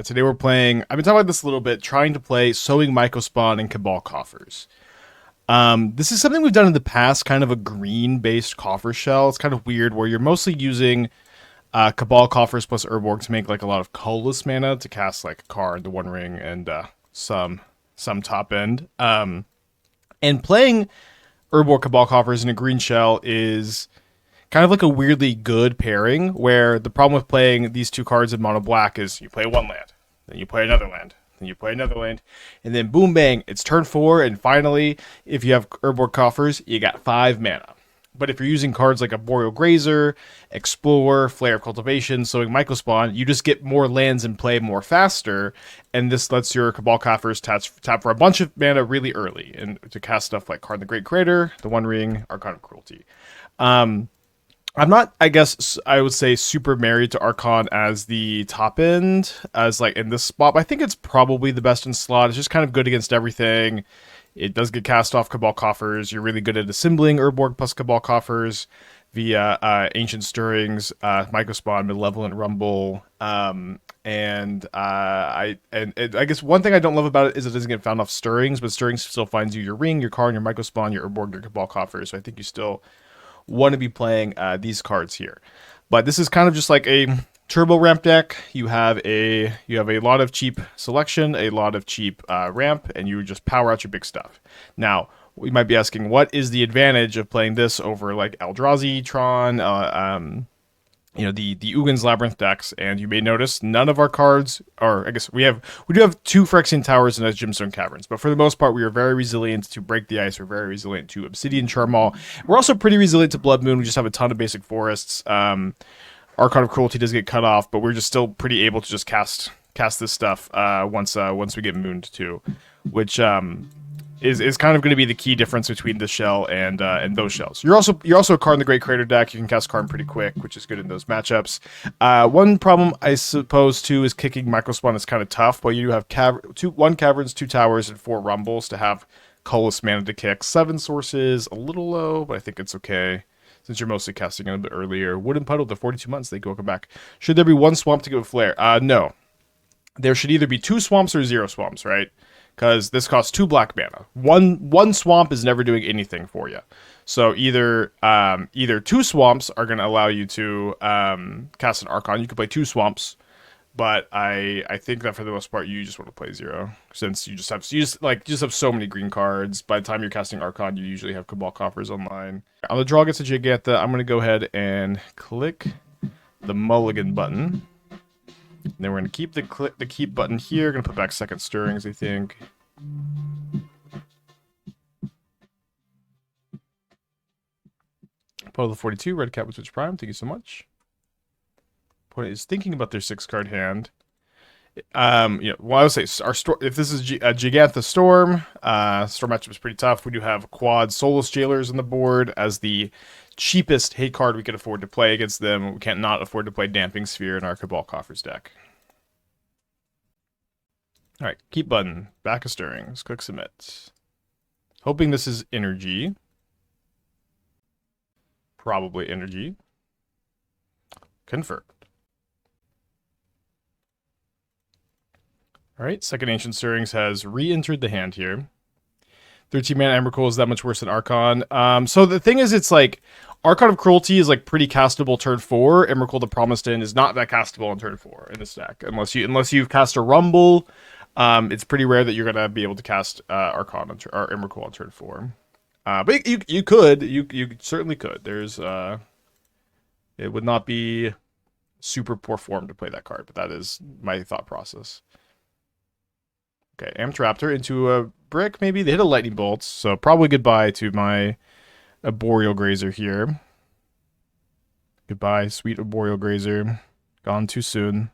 Today we're playing, I've been talking about this a little bit, trying to play Sowing Mycospawn and Cabal Coffers. This is something we've done in the past, kind of a green-based coffer shell. It's kind of weird, where you're mostly using Cabal Coffers plus Urborg to make like a lot of colorless mana to cast like Karn, the One Ring, and some top end. And playing Urborg Cabal Coffers in a green shell is kind of like a weirdly good pairing, where the problem with playing these two cards in mono black is you play one land, then you play another land, then you play another land, and then boom bang, it's turn 4, and finally, if you have Urborg Coffers, you got 5 mana. But if you're using cards like Arboreal Grazer, Explore, Flare of Cultivation, Sowing Mycospawn, you just get more lands in play more faster, and this lets your Cabal Coffers tap for a bunch of mana really early, and to cast stuff like Karn the Great Creator, the One Ring, Archon of Cruelty. I'm not, I guess I would say, super married to Archon as the top end, as like in this spot, but I think it's probably the best in slot. It's just kind of good against everything. It does get cast off Cabal Coffers. You're really good at assembling Urborg plus Cabal Coffers via Ancient Stirrings, Mycospawn, Malevolent Rumble, and I guess one thing I don't love about it is it doesn't get found off Stirrings, but Stirrings still finds you your Ring, your Karn, your Mycospawn, your Urborg, your Cabal Coffers. So I think you still want to be playing these cards here. But this is kind of just like a turbo ramp deck. You have a lot of cheap selection, a lot of cheap ramp, and you just power out your big stuff. Now, we might be asking, what is the advantage of playing this over like Eldrazi, Tron, the Ugin's Labyrinth decks? And you may notice none of our cards, or I guess we do have 2 Phyrexian Towers and a Gemstone Caverns, but for the most part we are very resilient to Break the Ice. We're very resilient to Obsidian Charmall. We're also pretty resilient to Blood Moon. We just have a ton of basic forests. Archon of Cruelty does get cut off, but we're just still pretty able to just cast this stuff once we get mooned too, which is kind of going to be the key difference between this shell and those shells. You're also a Karn the Great Creator deck. You can cast Karn pretty quick, which is good in those matchups. One problem, I suppose, too, is kicking Mycospawn is kind of tough, but you do have 1 Caverns, 2 Towers, and 4 Rumbles to have colorless mana to kick. 7 Sources, a little low, but I think it's okay, since you're mostly casting a little bit earlier. Wooden Puddle, the 42 months, they welcome back. Should there be 1 Swamp to give a Flare? No. There should either be 2 Swamps or 0 Swamps, right? Because this costs 2 black mana. One swamp is never doing anything for you. So either 2 swamps are going to allow you to cast an Archon. You can play 2 swamps, but I think that for the most part you just want to play 0, since you just have so many green cards. By the time you're casting Archon, you usually have Cabal Coffers online. On the draw against a Giganta, I'm going to go ahead and click the Mulligan button. And then we're going to keep the keep button here. Going to put back second Stirrings, I think. Puddle the 42, Red Cat with Twitch Prime. Thank you so much. Opponent is thinking about their 6-card hand. Well, I would say if this is a Gigantha Storm, Storm matchup is pretty tough. We do have quad Soulless Jailers on the board as the cheapest hate card we could afford to play against them. We can't not afford to play Damping Sphere in our Cabal Coffers deck. Alright, keep button. Back of Stirrings. Click submit. Hoping this is energy. Probably energy. Confirmed. Alright, second Ancient Stirrings has re-entered the hand here. 13 mana Emrakul is that much worse than Archon. So the thing is, it's like Archon of Cruelty is like pretty castable turn 4. Emrakul the Promised End is not that castable on turn 4 in this deck. Unless you've cast a Rumble, it's pretty rare that you're gonna be able to cast Archon or Emrakul on turn 4. But you certainly could. There's it would not be super poor form to play that card, but that is my thought process. Okay, Amped Raptor into a brick, maybe. They hit a Lightning Bolt, so probably goodbye to my Arboreal Grazer here. Goodbye, sweet Arboreal Grazer. Gone too soon.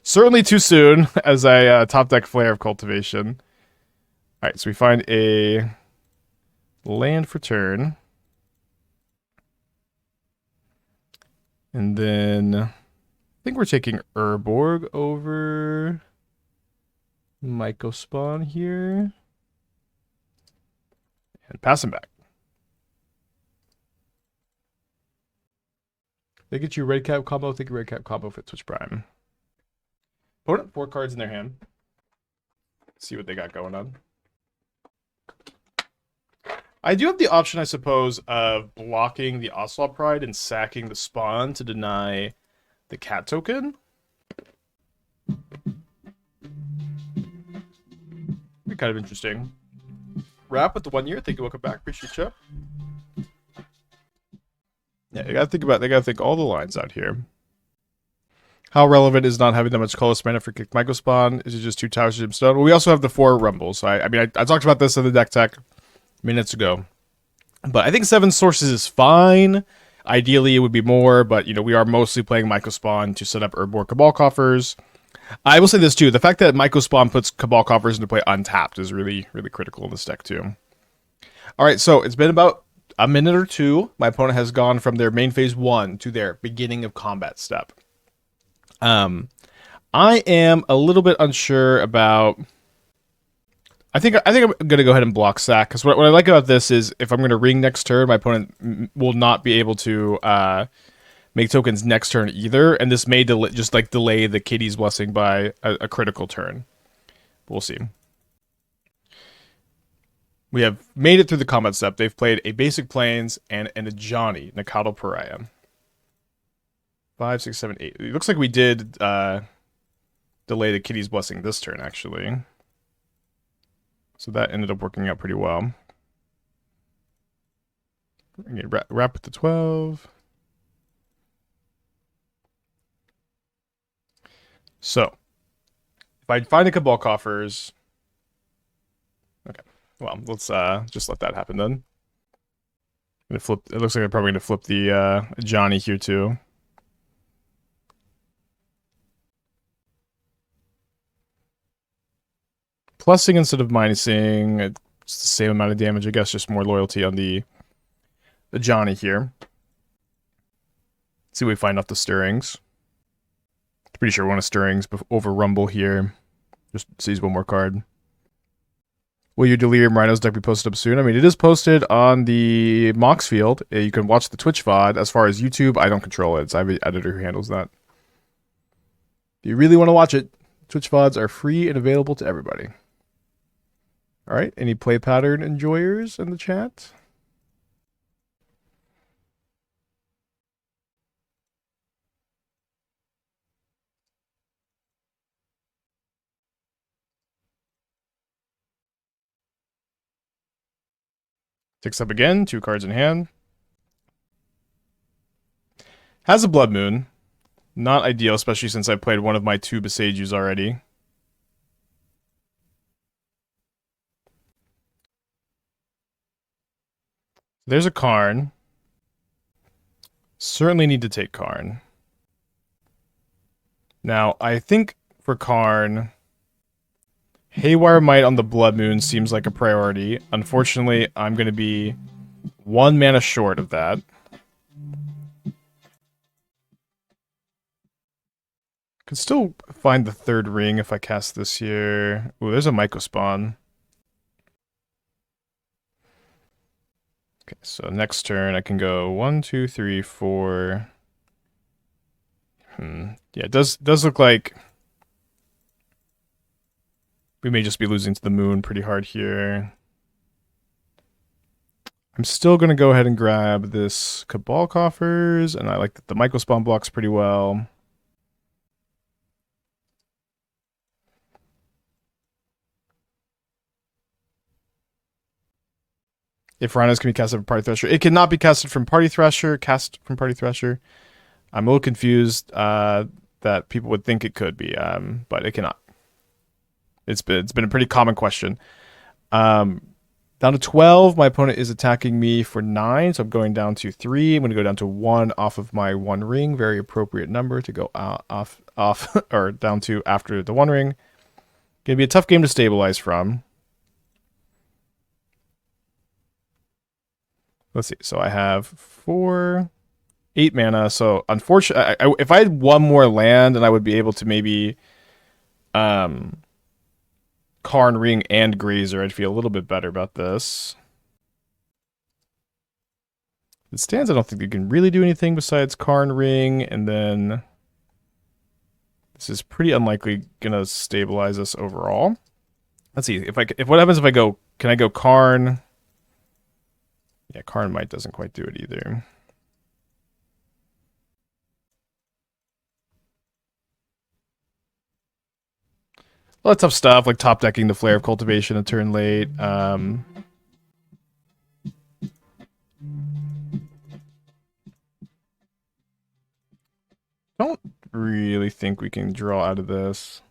Certainly too soon, as I top deck Flare of Cultivation. Alright, so we find a land for turn. And then I think we're taking Urborg over Mycospawn here. And pass him back. They get you red cap combo. Think red cap combo fit Twitch Prime. Opponent 4 cards in their hand. See what they got going on. I do have the option, I suppose, of blocking the Ocelot Pride and sacking the spawn to deny the cat token. Be kind of interesting. Wrap with the 1 year. Thank you. Welcome back. Appreciate you. Yeah, you gotta think about. They gotta think all the lines out here. How relevant is not having that much colorless mana for Kick Mycospawn? Is it just 2 Towers of Gemstone? Well, we also have the 4 Rumbles. So I talked about this in the deck tech minutes ago. But I think 7 sources is fine. Ideally, it would be more, but you know we are mostly playing Mycospawn to set up Urborg Cabal Coffers. I will say this too: the fact that Mycospawn puts Cabal Coffers into play untapped is really, really critical in this deck too. All right, so it's been about a minute or two. My opponent has gone from their main phase 1 to their beginning of combat step. I am a little bit unsure about. I think I'm gonna go ahead and block sack because what I like about this is if I'm gonna ring next turn, my opponent will not be able to make tokens next turn either, and this may just delay the Kitty's Blessing by a critical turn. We'll see. We have made it through the combat step. They've played a basic Plains and a Johnny Nacatl Pariah. 5, 6, 7, 8. It looks like we did delay the Kitty's Blessing this turn actually. So that ended up working out pretty well. Wrap with the 12. So, if I find a Cabal Coffers... Okay, well, let's just let that happen then. It looks like I'm probably going to flip the Johnny here too. Plussing instead of minusing, it's the same amount of damage, I guess, just more loyalty on the Johnny here. Let's see what we find off the Stirrings. Pretty sure we want a Stirrings over Rumble here. Just seize one more card. Will your Delirium Rhinos deck be posted up soon? I mean, it is posted on the Mox field. You can watch the Twitch VOD. As far as YouTube, I don't control it. I have an editor who handles that. If you really want to watch it, Twitch VODs are free and available to everybody. All right, any play pattern enjoyers in the chat? Ticks up again, 2 cards in hand. Has a Blood Moon. Not ideal, especially since I played one of my 2 Boseijus already. There's a Karn. Certainly need to take Karn. Now, I think for Karn, Haywire Mite on the Blood Moon seems like a priority. Unfortunately, I'm going to be 1 mana short of that. Could still find the 3rd ring if I cast this here. Ooh, there's a Mycospawn. Okay, so next turn I can go 1, 2, 3, 4. Yeah, it does look like we may just be losing to the moon pretty hard here. I'm still going to go ahead and grab this Cabal Coffers, and I like that the Mycospawn blocks pretty well. If Rhinos can be casted from Party Thresher. It cannot be casted from Party Thresher. I'm a little confused that people would think it could be, but it cannot. It's been a pretty common question. Down to 12, my opponent is attacking me for 9, so I'm going down to 3. I'm going to go down to 1 off of my 1 ring. Very appropriate number to go off or down to after the 1 ring. Going to be a tough game to stabilize from. Let's see. So I have 8 mana. So unfortunately, if I had 1 more land, then I would be able to maybe Karn Ring and Grazer. I'd feel a little bit better about this. It stands. I don't think you can really do anything besides Karn Ring, and then this is pretty unlikely gonna stabilize us overall. Let's see if what happens if I go. Can I go Karn? Yeah, Karn Mite doesn't quite do it either. A lot of tough stuff, like top decking the Flare of Cultivation a turn late. Don't really think we can draw out of this.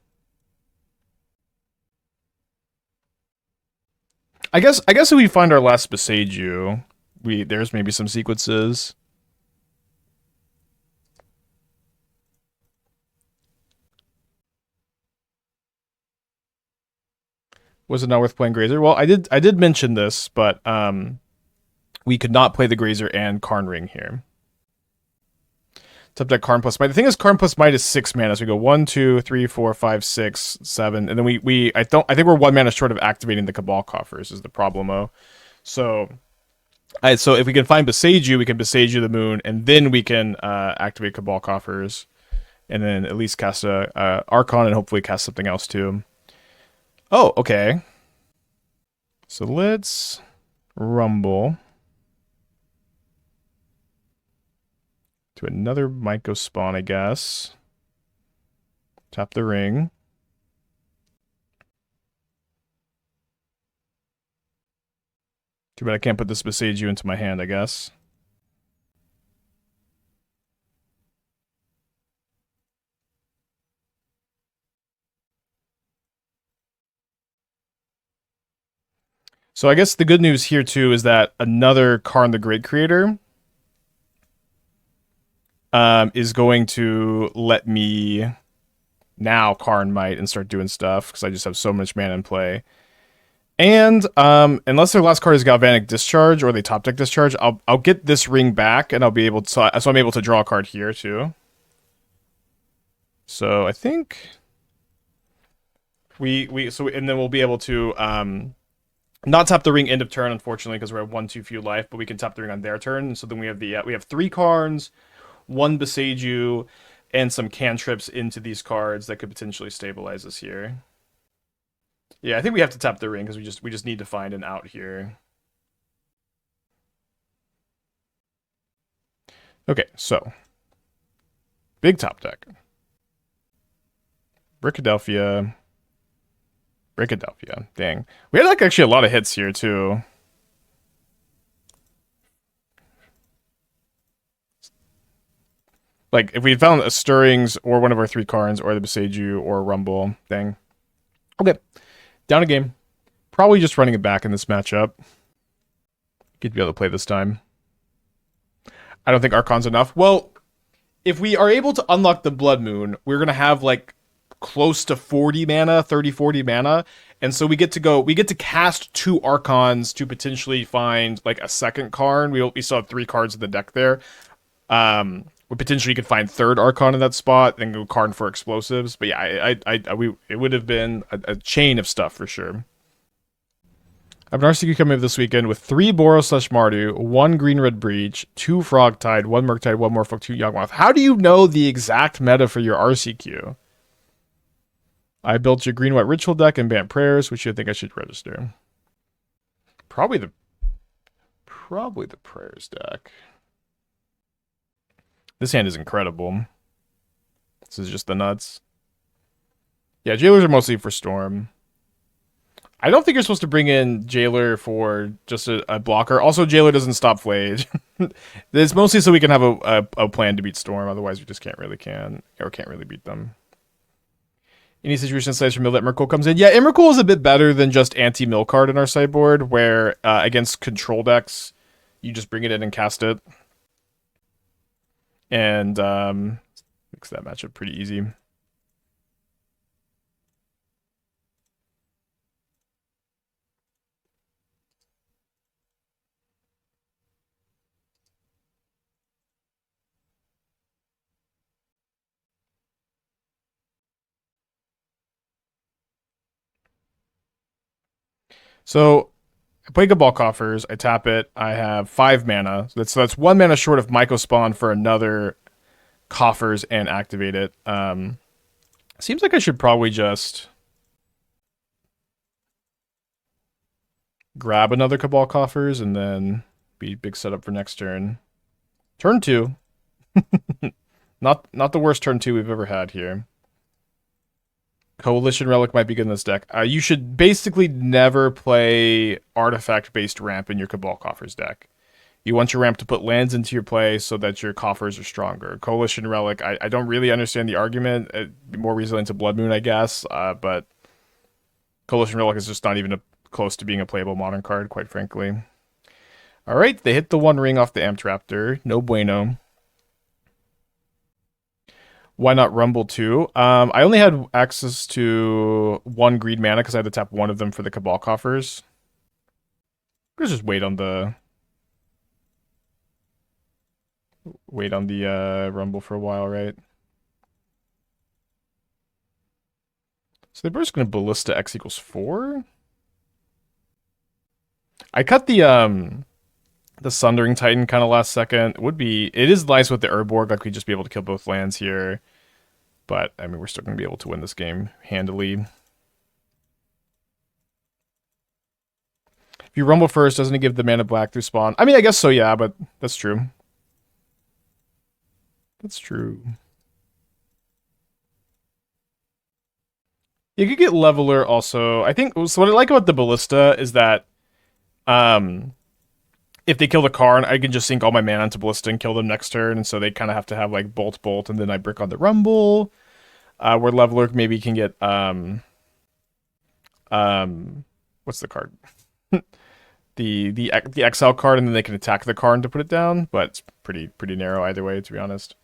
I guess if we find our last Boseiju, there's maybe some sequences. Was it not worth playing Grazer? Well, I did mention this, but we could not play the Grazer and Karn Ring here. Top deck Karn plus Might. The thing is, Karn plus Might is 6 mana, so we go 1, 2, 3, 4, 5, 6, 7, and then I think we're 1 mana short of activating the Cabal Coffers is the problemo. So if we can find Boseiju, we can Boseiju the Moon, and then we can activate Cabal Coffers, and then at least cast a Archon and hopefully cast something else too. Oh, okay. So let's rumble to another Mycospawn, I guess. Tap the ring. Too bad I can't put this Boseiju into my hand, I guess. So I guess the good news here too is that another Karn the Great Creator is going to let me now Karn Mite and start doing stuff because I just have so much mana in play. And unless their last card is Galvanic Discharge or they top deck Discharge, I'll get this ring back and I'll be able to. So I'm able to draw a card here too. So I think and then we'll be able to not tap the ring end of turn, unfortunately, because we're at 1 too few life, but we can tap the ring on their turn. And so then we have we have 3 Karns, 1 Boseiju, and some cantrips into these cards that could potentially stabilize us here. Yeah, I think we have to tap the ring because we just need to find an out here. Okay, so big top deck. Brickadelphia. Dang. We had like actually a lot of hits here too. Like if we found a Stirrings or one of our 3 Karns or the Boseiju or Rumble, dang. Okay. Down a game. Probably just running it back in this matchup. Get to be able to play this time. I don't think Archon's enough. Well, if we are able to unlock the Blood Moon, we're going to have like close to 40 mana, 30-40 mana, and so we get to cast 2 Archons to potentially find like a second Karn. We still have 3 cards in the deck there. We potentially could find 3rd Archon in that spot, then go Karn for explosives. But yeah, it would have been a chain of stuff for sure. I have an RCQ coming up this weekend with 3 Boros/Mardu, 1 Green-Red Breach, 2 Frogtide, 1 Murktide, 1 Morphle, 2 Yawgmoth. How do you know the exact meta for your RCQ? I built your green-white ritual deck and banned prayers, which you think I should register. Probably the prayers deck. This hand is incredible. This is just the nuts. Yeah, jailers are mostly for Storm. I don't think you're supposed to bring in Jailer for just a blocker. Also, Jailer doesn't stop Flage. It's mostly so we can have a plan to beat Storm. Otherwise, we just can't really beat them. Any situation slash mill that Emrakul comes in. Yeah, Emrakul is a bit better than just anti-mill card in our sideboard, where against control decks, you just bring it in and cast it. And makes that matchup pretty easy. So I play Cabal Coffers, I tap it, I have 5 mana. So that's 1 mana short of Mycospawn for another Coffers and activate it. Seems like I should probably just grab another Cabal Coffers and then be big setup for next turn. Turn 2. Not the worst turn 2 we've ever had here. Coalition Relic might be good in this deck. You should basically never play artifact-based ramp in your Cabal Coffers deck. You want your ramp to put lands into your play so that your coffers are stronger. Coalition Relic, I don't really understand the argument. It'd be more resilient to Blood Moon, I guess. But Coalition Relic is just not even close to being a playable modern card, quite frankly. Alright, they hit the 1 ring off the Amped Raptor. No bueno. Why not Rumble 2? I only had access to 1 green mana because I had to tap 1 of them for the Cabal Coffers. Let's just wait on the Rumble for a while, right? So they're just going to Ballista X equals 4? I cut the Sundering Titan kind of last second. It is nice with the Urborg, like we'd just be able to kill both lands here. But, I mean, we're still going to be able to win this game handily. If you Rumble first, doesn't it give the mana black through spawn? I mean, I guess so, yeah, but that's true. That's true. You could get Leveler also. I think, so what I like about the Ballista is that, if they kill the Karn, I can just sink all my mana into Ballista and kill them next turn, and so they kind of have to have, like, Bolt, and then I brick on the Rumble. Where Leveler maybe can get, what's the card? the Exile card, and then they can attack the Karn to put it down, but it's pretty narrow either way, to be honest.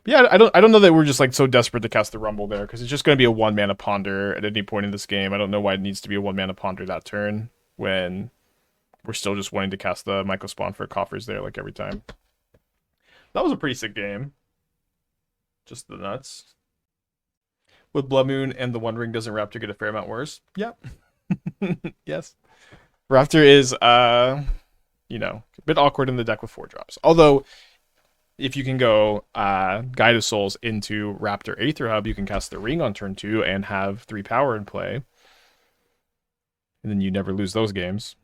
But yeah, I don't know that we're just, like, so desperate to cast the Rumble there, because it's just going to be a 1 mana Ponder at any point in this game. I don't know why it needs to be a 1 mana Ponder that turn, when we're still just wanting to cast the Mycospawn for Coffers there, like, every time. That was a pretty sick game. Just the nuts. With Blood Moon and the One Ring, doesn't Raptor get a fair amount worse? Yep. Yes. Raptor is, you know, a bit awkward in the deck with 4 drops. Although, if you can go Guide of Souls into Raptor Aether Hub, you can cast the Ring on turn 2 and have 3 power in play. And then you never lose those games.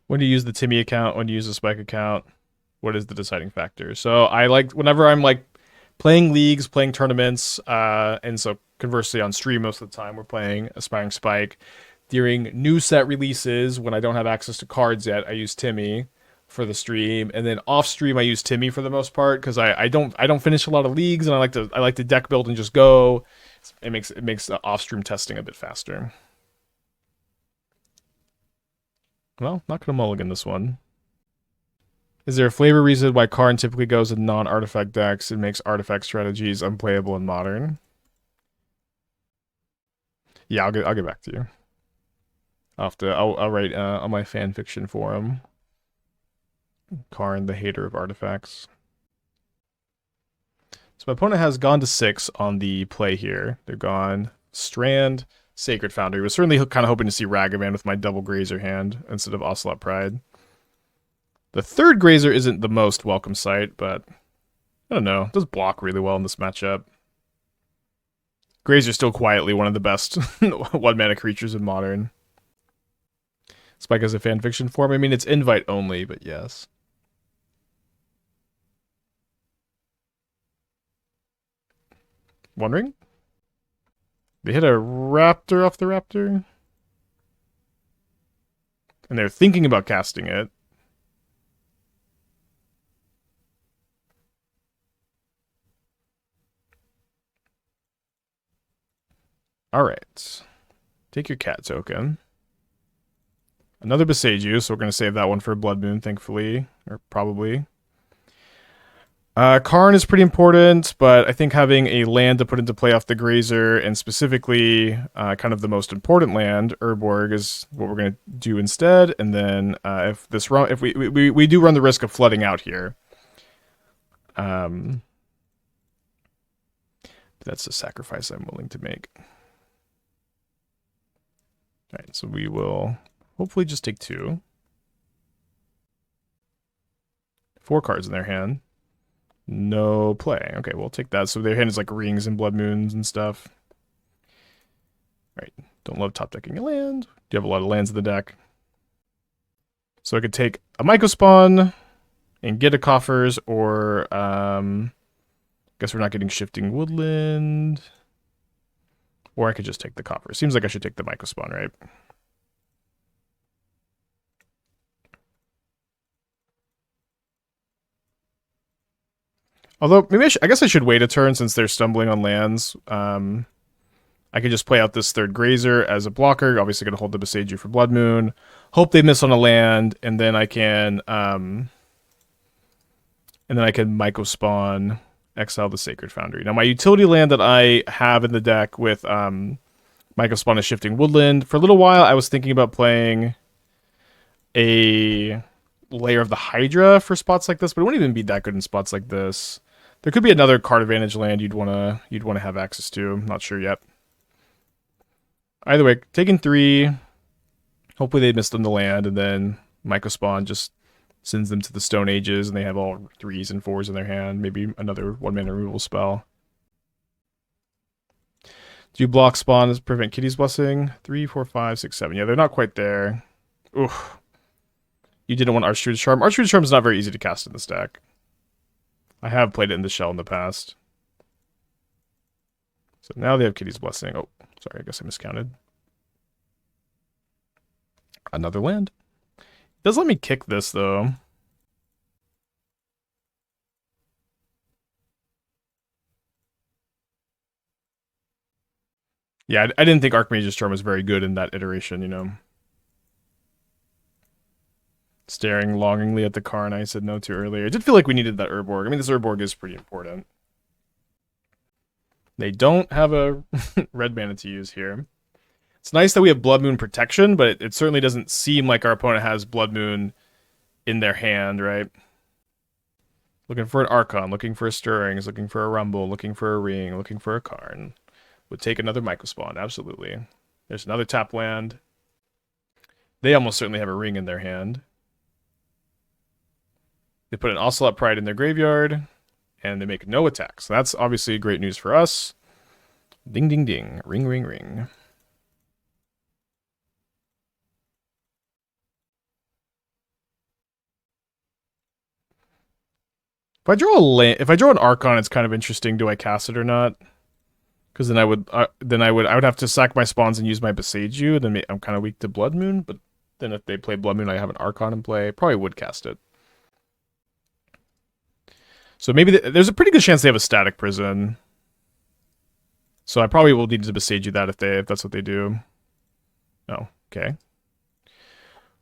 When do you use the Timmy account? When do you use the Spike account? What is the deciding factor? So I like, whenever I'm like playing leagues, playing tournaments, and so conversely on stream most of the time, we're playing Aspiring Spike. During new set releases, when I don't have access to cards yet, I use Timmy for the stream, and then off stream I use Timmy for the most part because I don't finish a lot of leagues, and I like to deck build and just go. It makes off stream testing a bit faster. Well, not gonna mulligan this one. Is there a flavor reason why Karn typically goes in non-artifact decks and makes artifact strategies unplayable in modern? Yeah, I'll get back to you. I'll write on my fan fiction forum. Karn, the hater of artifacts. So my opponent has gone to 6 on the play here. They're gone Strand, Sacred Foundry. Was certainly kind of hoping to see Ragavan with my double Grazer hand instead of Ocelot Pride. The third Grazer isn't the most welcome sight, but I don't know. It does block really well in this matchup. Grazer's still quietly one of the best 1-mana creatures in Modern. Spike as a fanfiction form. I mean, it's invite only, but yes. One Ring? They hit a Raptor off the Raptor? And they're thinking about casting it. Alright. Take your cat token. Another Boseiju, so we're going to save that one for Blood Moon, thankfully. Or probably. Karn is pretty important, but I think having a land to put into play off the Grazer, and specifically kind of the most important land, Urborg, is what we're going to do instead. And then if we do run the risk of flooding out here. But that's a sacrifice I'm willing to make. Alright, so we will hopefully just take 2. 4 cards in their hand. No play. Okay, we'll take that. So their hand is like rings and blood moons and stuff. Right. Don't love top decking a land. Do you have a lot of lands in the deck? So I could take a Mycospawn and get a Coffers, or guess we're not getting Shifting Woodland. Or I could just take the Coffers. Seems like I should take the Mycospawn, right? Although, maybe I guess I should wait a turn since they're stumbling on lands. I could just play out this third Grazer as a blocker. Obviously going to hold the Boseiju for Blood Moon. Hope they miss on a land, and then I can Mycospawn, exile the Sacred Foundry. Now, my utility land that I have in the deck with Mycospawn is Shifting Woodland. For a little while, I was thinking about playing a Lair of the Hydra for spots like this, but it wouldn't even be that good in spots like this. There could be another card advantage land you'd wanna have access to. I'm not sure yet. Either way, taking 3. Hopefully they missed on the land, and then Mycospawn just sends them to the Stone Ages, and they have all 3s and 4s in their hand. Maybe another 1-mana removal spell. Do you block spawn to prevent Kitty's Blessing? 3, 4, 5, 6, 7. Yeah, they're not quite there. Oof. You didn't want Archduke's Charm. Archduke's Charm is not very easy to cast in this deck. I have played it in the shell in the past. So now they have Kitty's Blessing. Oh, sorry, I guess I miscounted. Another land. It does let me kick this, though. Yeah, I didn't think Archmage's Charm was very good in that iteration, you know. Staring longingly at the Karn I said no to earlier. It did feel like we needed that Urborg. I mean, this Urborg is pretty important. They don't have a red mana to use here. It's nice that we have Blood Moon protection, but it certainly doesn't seem like our opponent has Blood Moon in their hand, right? Looking for an Archon, looking for a Stirrings, looking for a Rumble, looking for a Ring, looking for a Karn. Would take another Mycospawn, absolutely. There's another tap land. They almost certainly have a Ring in their hand. They put an Ocelot Pride in their graveyard, and they make no attacks. So that's obviously great news for us. Ding, ding, ding. Ring, ring, ring. If I draw an Archon, it's kind of interesting. Do I cast it or not? Because then I would have to sack my spawns and use my Boseiju. Then I'm kind of weak to Blood Moon. But then if they play Blood Moon, I have an Archon in play. Probably would cast it. So maybe there's a pretty good chance they have a Static Prison. So I probably will need to Boseiju that if that's what they do. Oh, okay.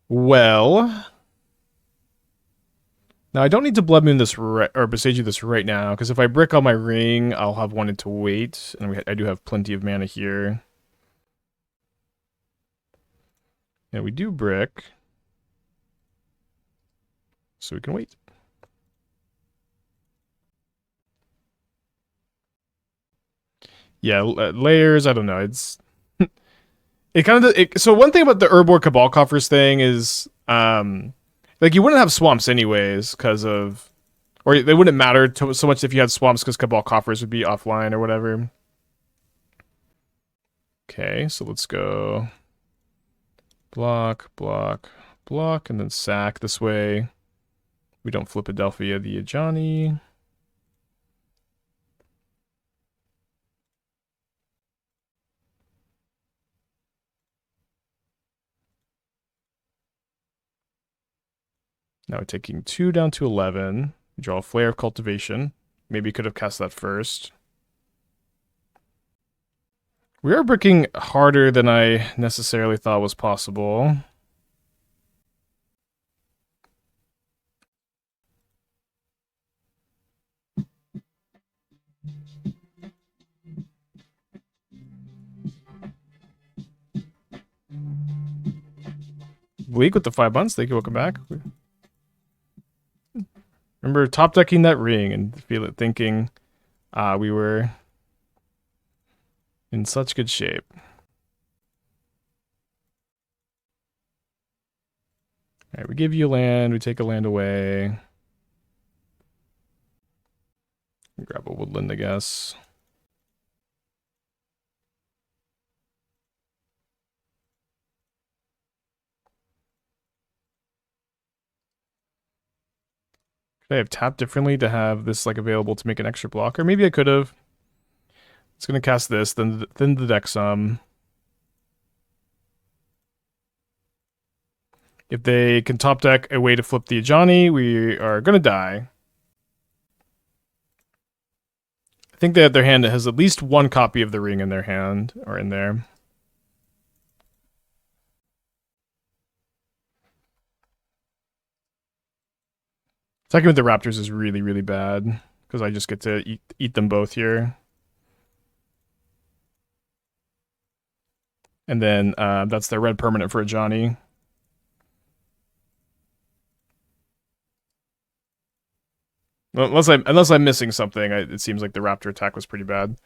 Well, now I don't need to Blood Moon this or Boseiju this right now, because if I brick on my Ring, I'll have wanted to wait, and I do have plenty of mana here. And we do brick, so we can wait. Yeah, layers. I don't know. It's it kind of so one thing about the Urborg Cabal Coffers thing is like you wouldn't have swamps anyways because of, or they wouldn't matter so much if you had swamps because Cabal Coffers would be offline or whatever. Okay, so let's go block, block, block, and then sack this way. We don't flip Adelphia the Ajani. Now we're taking 2 down to 11. We draw a Flare of Cultivation. Maybe could have cast that first. We are bricking harder than I necessarily thought was possible. Bleak with the 5 months. Thank you. Welcome back. Remember top decking that Ring and thinking we were in such good shape. Alright, we give you land, we take a land away. Grab a woodland, I guess. Could I have tapped differently to have this like available to make an extra blocker? Maybe I could have. It's gonna cast this, then the deck some. If they can top deck a way to flip the Ajani, we are gonna die. I think they have their hand that has at least one copy of the ring in their hand, or in there. Attacking with the Raptors is really, really bad, because I just get to eat them both here. And then that's their red permanent for Ajani. Unless I'm missing something, it seems like the Raptor attack was pretty bad.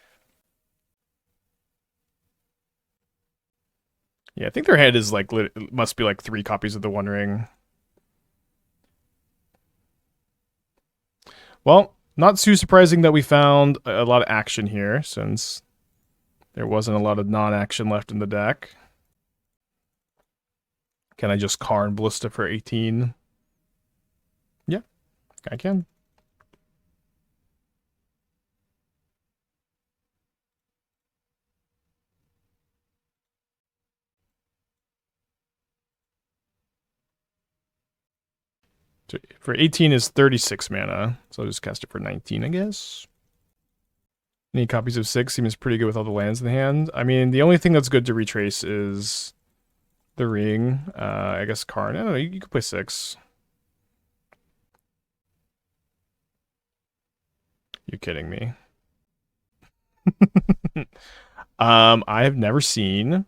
Yeah, I think their hand is like must be like 3 copies of the One Ring. Well, not too surprising that we found a lot of action here, since there wasn't a lot of non-action left in the deck. Can I just Karn Ballista for 18? Yeah, I can. So for 18 is 36 mana, so I'll just cast it for 19, I guess. Any copies of 6 seems pretty good with all the lands in the hand. I mean, the only thing that's good to retrace is the ring. I guess Karn. I don't know, you could play 6. You're kidding me. I have never seen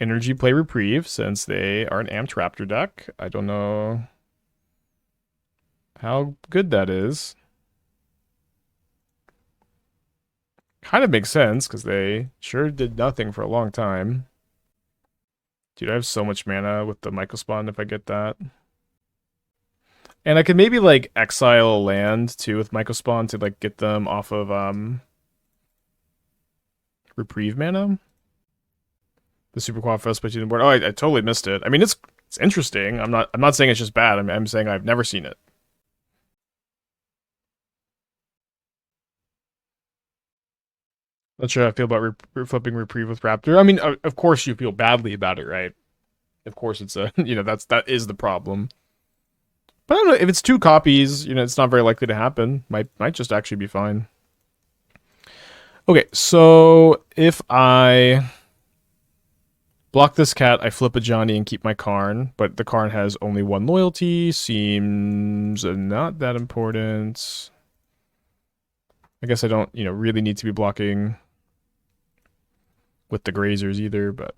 Energy play Reprieve since they are an Amped Raptor deck. I don't know how good that is. Kind of makes sense, because they sure did nothing for a long time. Dude, I have so much mana with the Mycospawn if I get that. And I could maybe, like, exile a land, too, with Mycospawn to, like, get them off of, Reprieve mana. The Super Quad Fest put you in the board. Oh, I totally missed it. I mean, it's interesting. I'm not saying it's just bad. I'm saying I've never seen it. Not sure how I feel about flipping Reprieve with Raptor. I mean, of course you feel badly about it, right? Of course it's a, that is the problem. But I don't know, if it's 2 copies, it's not very likely to happen. Might just actually be fine. Okay, so if I block this cat, I flip a Johnny and keep my Karn, but the Karn has only 1 loyalty, seems not that important. I guess I don't, really need to be blocking with the Grazers either, but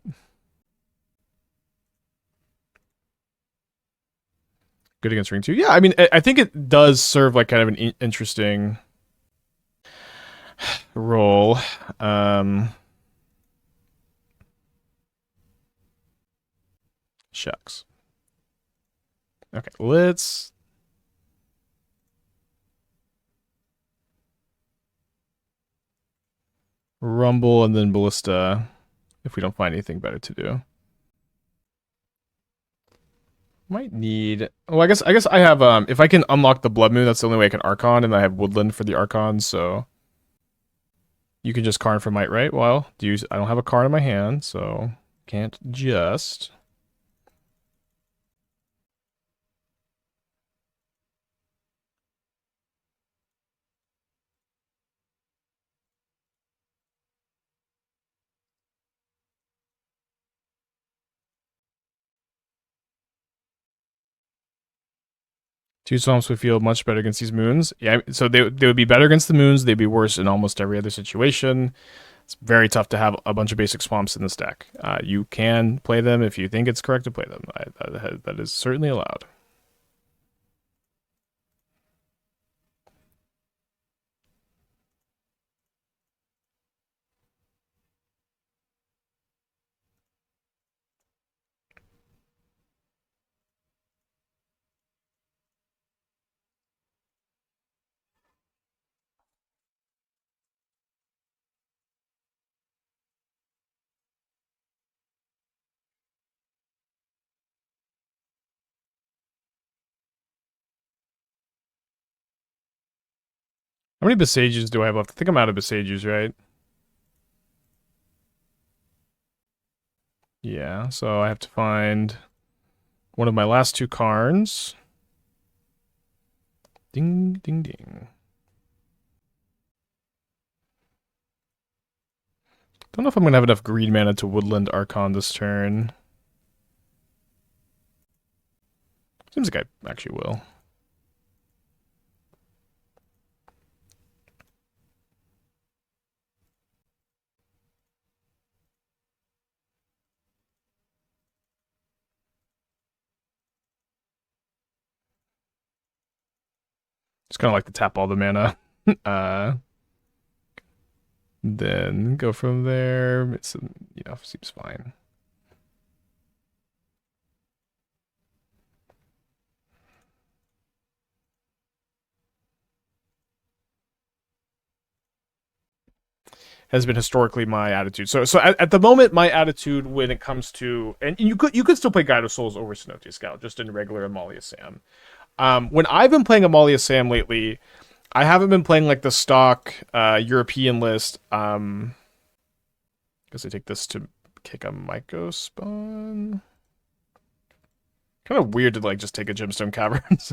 good against ring 2. Yeah, I mean, I think it does serve like kind of an interesting role. Shucks. Okay, let's Rumble and then Ballista if we don't find anything better to do. Might need. Oh, I guess I have if I can unlock the Blood Moon, that's the only way I can Archon, and I have Woodland for the Archon, so you can just Karn for Might, right? Well, I don't have a Karn in my hand, so can't just. Two swamps would feel much better against these moons. Yeah, so they would be better against the moons. They'd be worse in almost every other situation. It's very tough to have a bunch of basic swamps in this deck. You can play them if you think it's correct to play them. That is certainly allowed. How many Boseijus do I have left? I think I'm out of Boseijus, right? Yeah, so I have to find one of my last 2 Karns. Ding, ding, ding. Don't know if I'm going to have enough green mana to Woodland Archon this turn. Seems like I actually will. Just kind of like to tap all the mana. Then go from there. It's, seems fine. Has been historically my attitude. So at the moment, my attitude when it comes to, and you could still play Guide of Souls over Cenote Scout just in regular Amalia Sam. When I've been playing Amalia Sam lately, I haven't been playing like the stock European list. Because I take this to kick a Mycospawn. Kind of weird to like just take a Gemstone Caverns.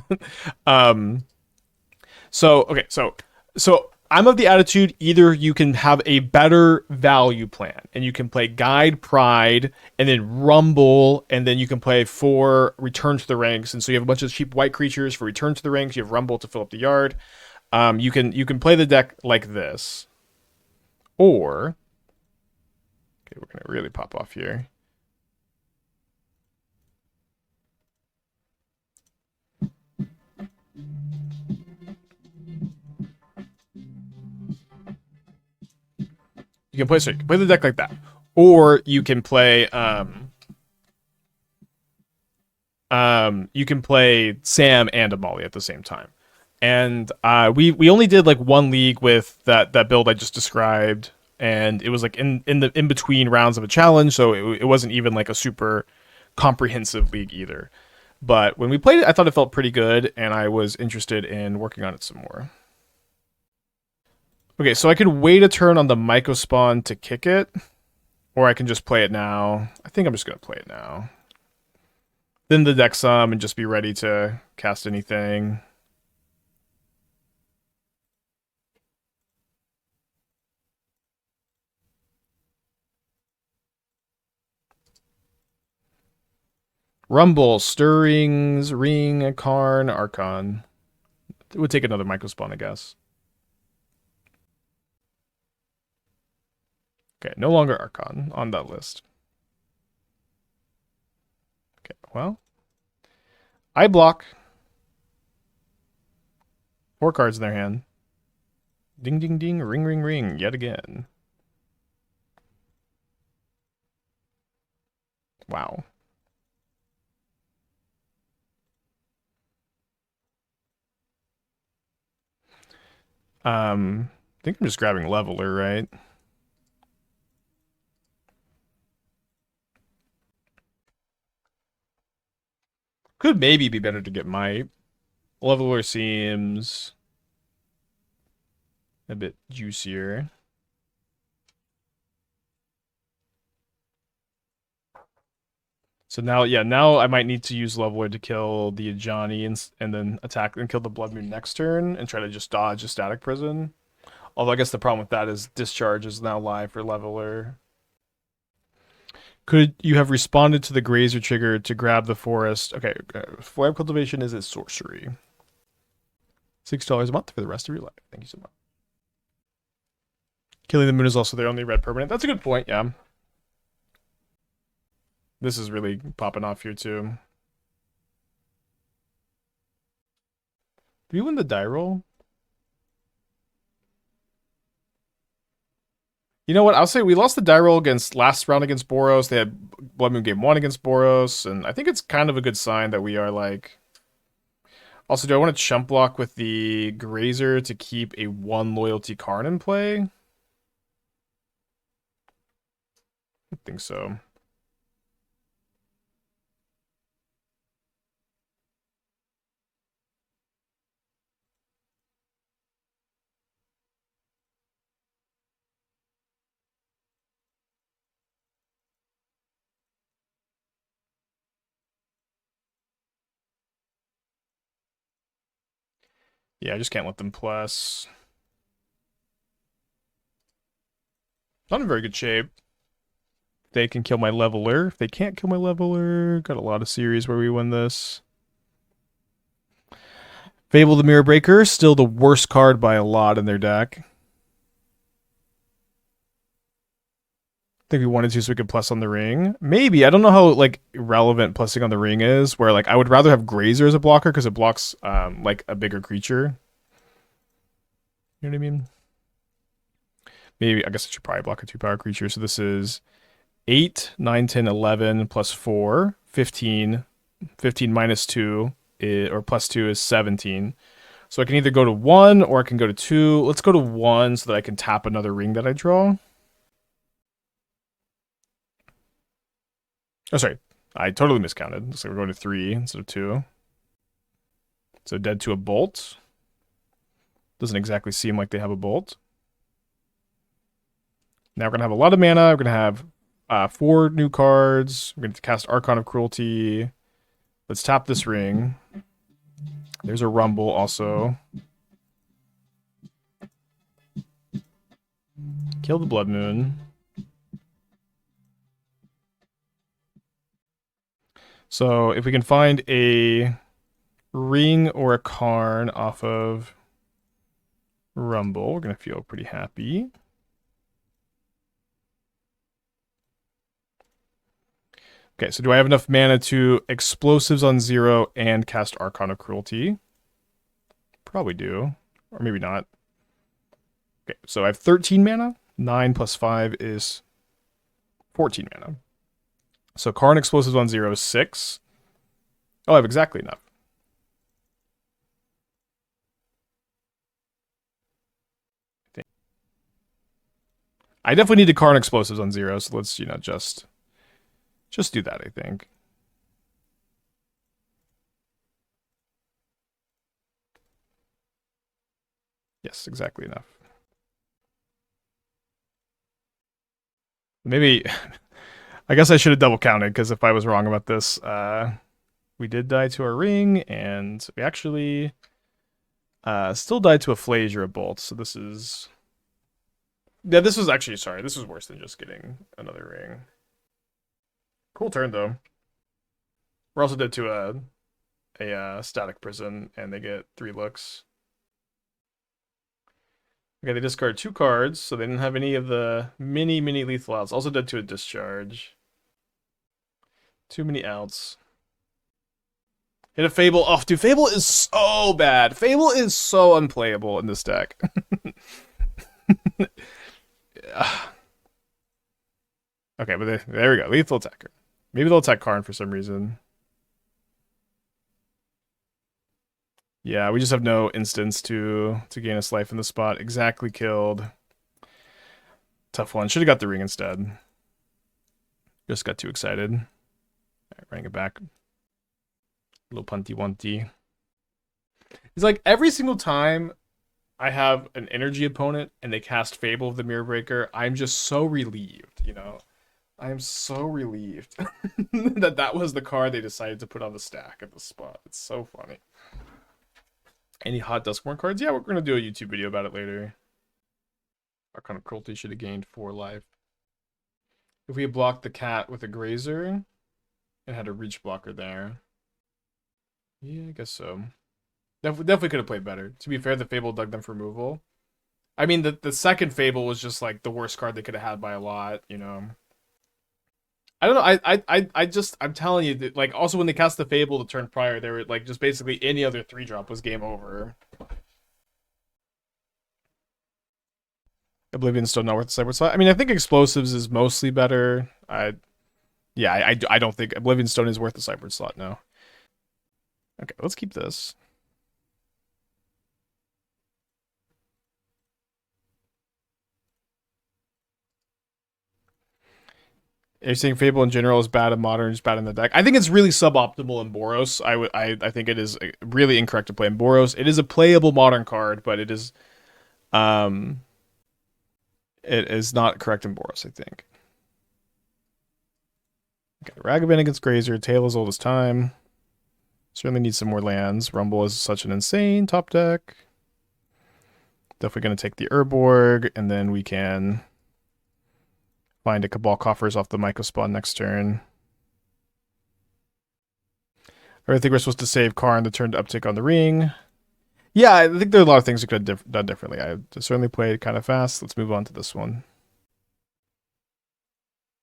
So I'm of the attitude either you can have a better value plan and you can play Guide Pride and then Rumble and then you can play for Return to the Ranks, and so you have a bunch of cheap white creatures for Return to the Ranks. You have Rumble to fill up the yard. You can play the deck like this, or okay, we're gonna really pop off here. You can play the deck like that, or you can play you can play Sam and Amalia at the same time. And we only did like one league with that build I just described, and it was like in between rounds of a challenge, so it wasn't even like a super comprehensive league either. But when we played it, I thought it felt pretty good, and I was interested in working on it some more. Okay, so I could wait a turn on the Mycospawn to kick it, or I can just play it now. I think I'm just going to play it now. Then the deck some and just be ready to cast anything. Rumble, Stirrings, Ring, Karn, Archon. It would take another Mycospawn, I guess. Okay, no longer Archon on that list. Okay, well. I block. 4 cards in their hand. Ding, ding, ding, ring, ring, ring, yet again. Wow. I think I'm just grabbing Leveler, right? Could maybe be better to get Mite. Leveler seems a bit juicier. So now, yeah, now I might need to use Leveler to kill the Ajani and then attack and kill the Blood Moon next turn and try to just dodge a Static Prison. Although I guess the problem with that is Discharge is now live for Leveler. Could you have responded to the Grazer trigger to grab the forest? Okay, Flare of Cultivation is a sorcery. $6 a month for the rest of your life. Thank you so much. Killing the moon is also their only red permanent. That's a good point, yeah. This is really popping off here, too. Did we win the die roll? You know what? I'll say we lost the die roll against last round against Boros. They had Blood Moon Game 1 against Boros, and I think it's kind of a good sign that we are like... Also, do I want to chump block with the Grazer to keep a 1 loyalty Karn in play? I think so. Yeah, I just can't let them plus. Not in very good shape. They can kill my leveler. If they can't kill my leveler, got a lot of series where we win this. Fable the Mirror Breaker, still the worst card by a lot in their deck. I think we wanted to so we could plus on the ring. Maybe. I don't know how like relevant plussing on the ring is, where like I would rather have Grazer as a blocker because it blocks like a bigger creature. You know what I mean? Maybe I guess I should probably block a 2-power creature. So this is 8, 9, 10, 11 plus 4, 15. 15 minus 2 or plus 2 is 17. So I can either go to 1 or I can go to 2. Let's go to 1 so that I can tap another ring that I draw. Oh, sorry. I totally miscounted. So we're going to 3 instead of 2. So dead to a bolt. Doesn't exactly seem like they have a bolt. Now we're going to have a lot of mana. We're going to have 4 new cards. We're going to cast Archon of Cruelty. Let's tap this ring. There's a Rumble also. Kill the Blood Moon. So if we can find a ring or a Karn off of Rumble, we're going to feel pretty happy. Okay, so do I have enough mana to Explosives on 0 and cast Archon of Cruelty? Probably do. Or maybe not. Okay, so I have 13 mana. 9 plus 5 is 14 mana. So Karn Explosives on 0 is 6. Oh, I have exactly enough. I definitely need to Karn Explosives on 0, so let's, just do that, I think. Yes, exactly enough. Maybe, I guess I should have double counted, because if I was wrong about this, we did die to our ring, and we actually still died to a Flaze or a Bolt, so this is... Yeah, this was actually, sorry, this was worse than just getting another ring. Cool turn, though. We're also dead to a Static Prison, and they get 3 looks. Okay, they discard 2 cards, so they didn't have any of the mini lethal outs. Also dead to a Discharge. Too many outs. Hit a Fable. Oh, dude, Fable is so bad. Fable is so unplayable in this deck. Okay, but there we go. Lethal attacker. Maybe they'll attack Karn for some reason. Yeah, we just have no instance to gain us life in the spot. Exactly killed. Tough one. Should have got the ring instead. Just got too excited. All right, running it back. Little punty-wunty. It's like every single time I have an energy opponent and they cast Fable of the Mirror Breaker, I'm just so relieved, I am so relieved that was the card they decided to put on the stack at the spot. It's so funny. Any hot Duskborn cards? Yeah, we're going to do a YouTube video about it later. Archon of Cruelty should have gained 4 life. If we had blocked the cat with a Grazer and had a reach blocker there. Yeah, I guess so. Definitely could have played better. To be fair, the Fable dug them for removal. I mean, the second Fable was just like the worst card they could have had by a lot, I don't know. I'm telling you that, like, also when they cast the Fable the turn prior, they were like just basically any other 3-drop was game over. Oblivion's still not worth the sideboard slot. I mean, I think Explosives is mostly better. I don't think Oblivion Stone is worth the sideboard slot now. Okay, let's keep this. Are you saying Fable in general is bad in Modern, is bad in the deck? I think it's really suboptimal in Boros. I think it is really incorrect to play in Boros. It is a playable Modern card, but it is not correct in Boros, I think. Okay, Ragavan against Grazer, Tale as Old as Time. Certainly need some more lands. Rumble is such an insane top deck. Definitely going to take the Urborg, and then we can find a Cabal Coffers off the Mycospawn next turn. I think we're supposed to save Karn the turn to uptick on the ring. Yeah, I think there are a lot of things we could have done differently. I certainly played kind of fast. Let's move on to this one.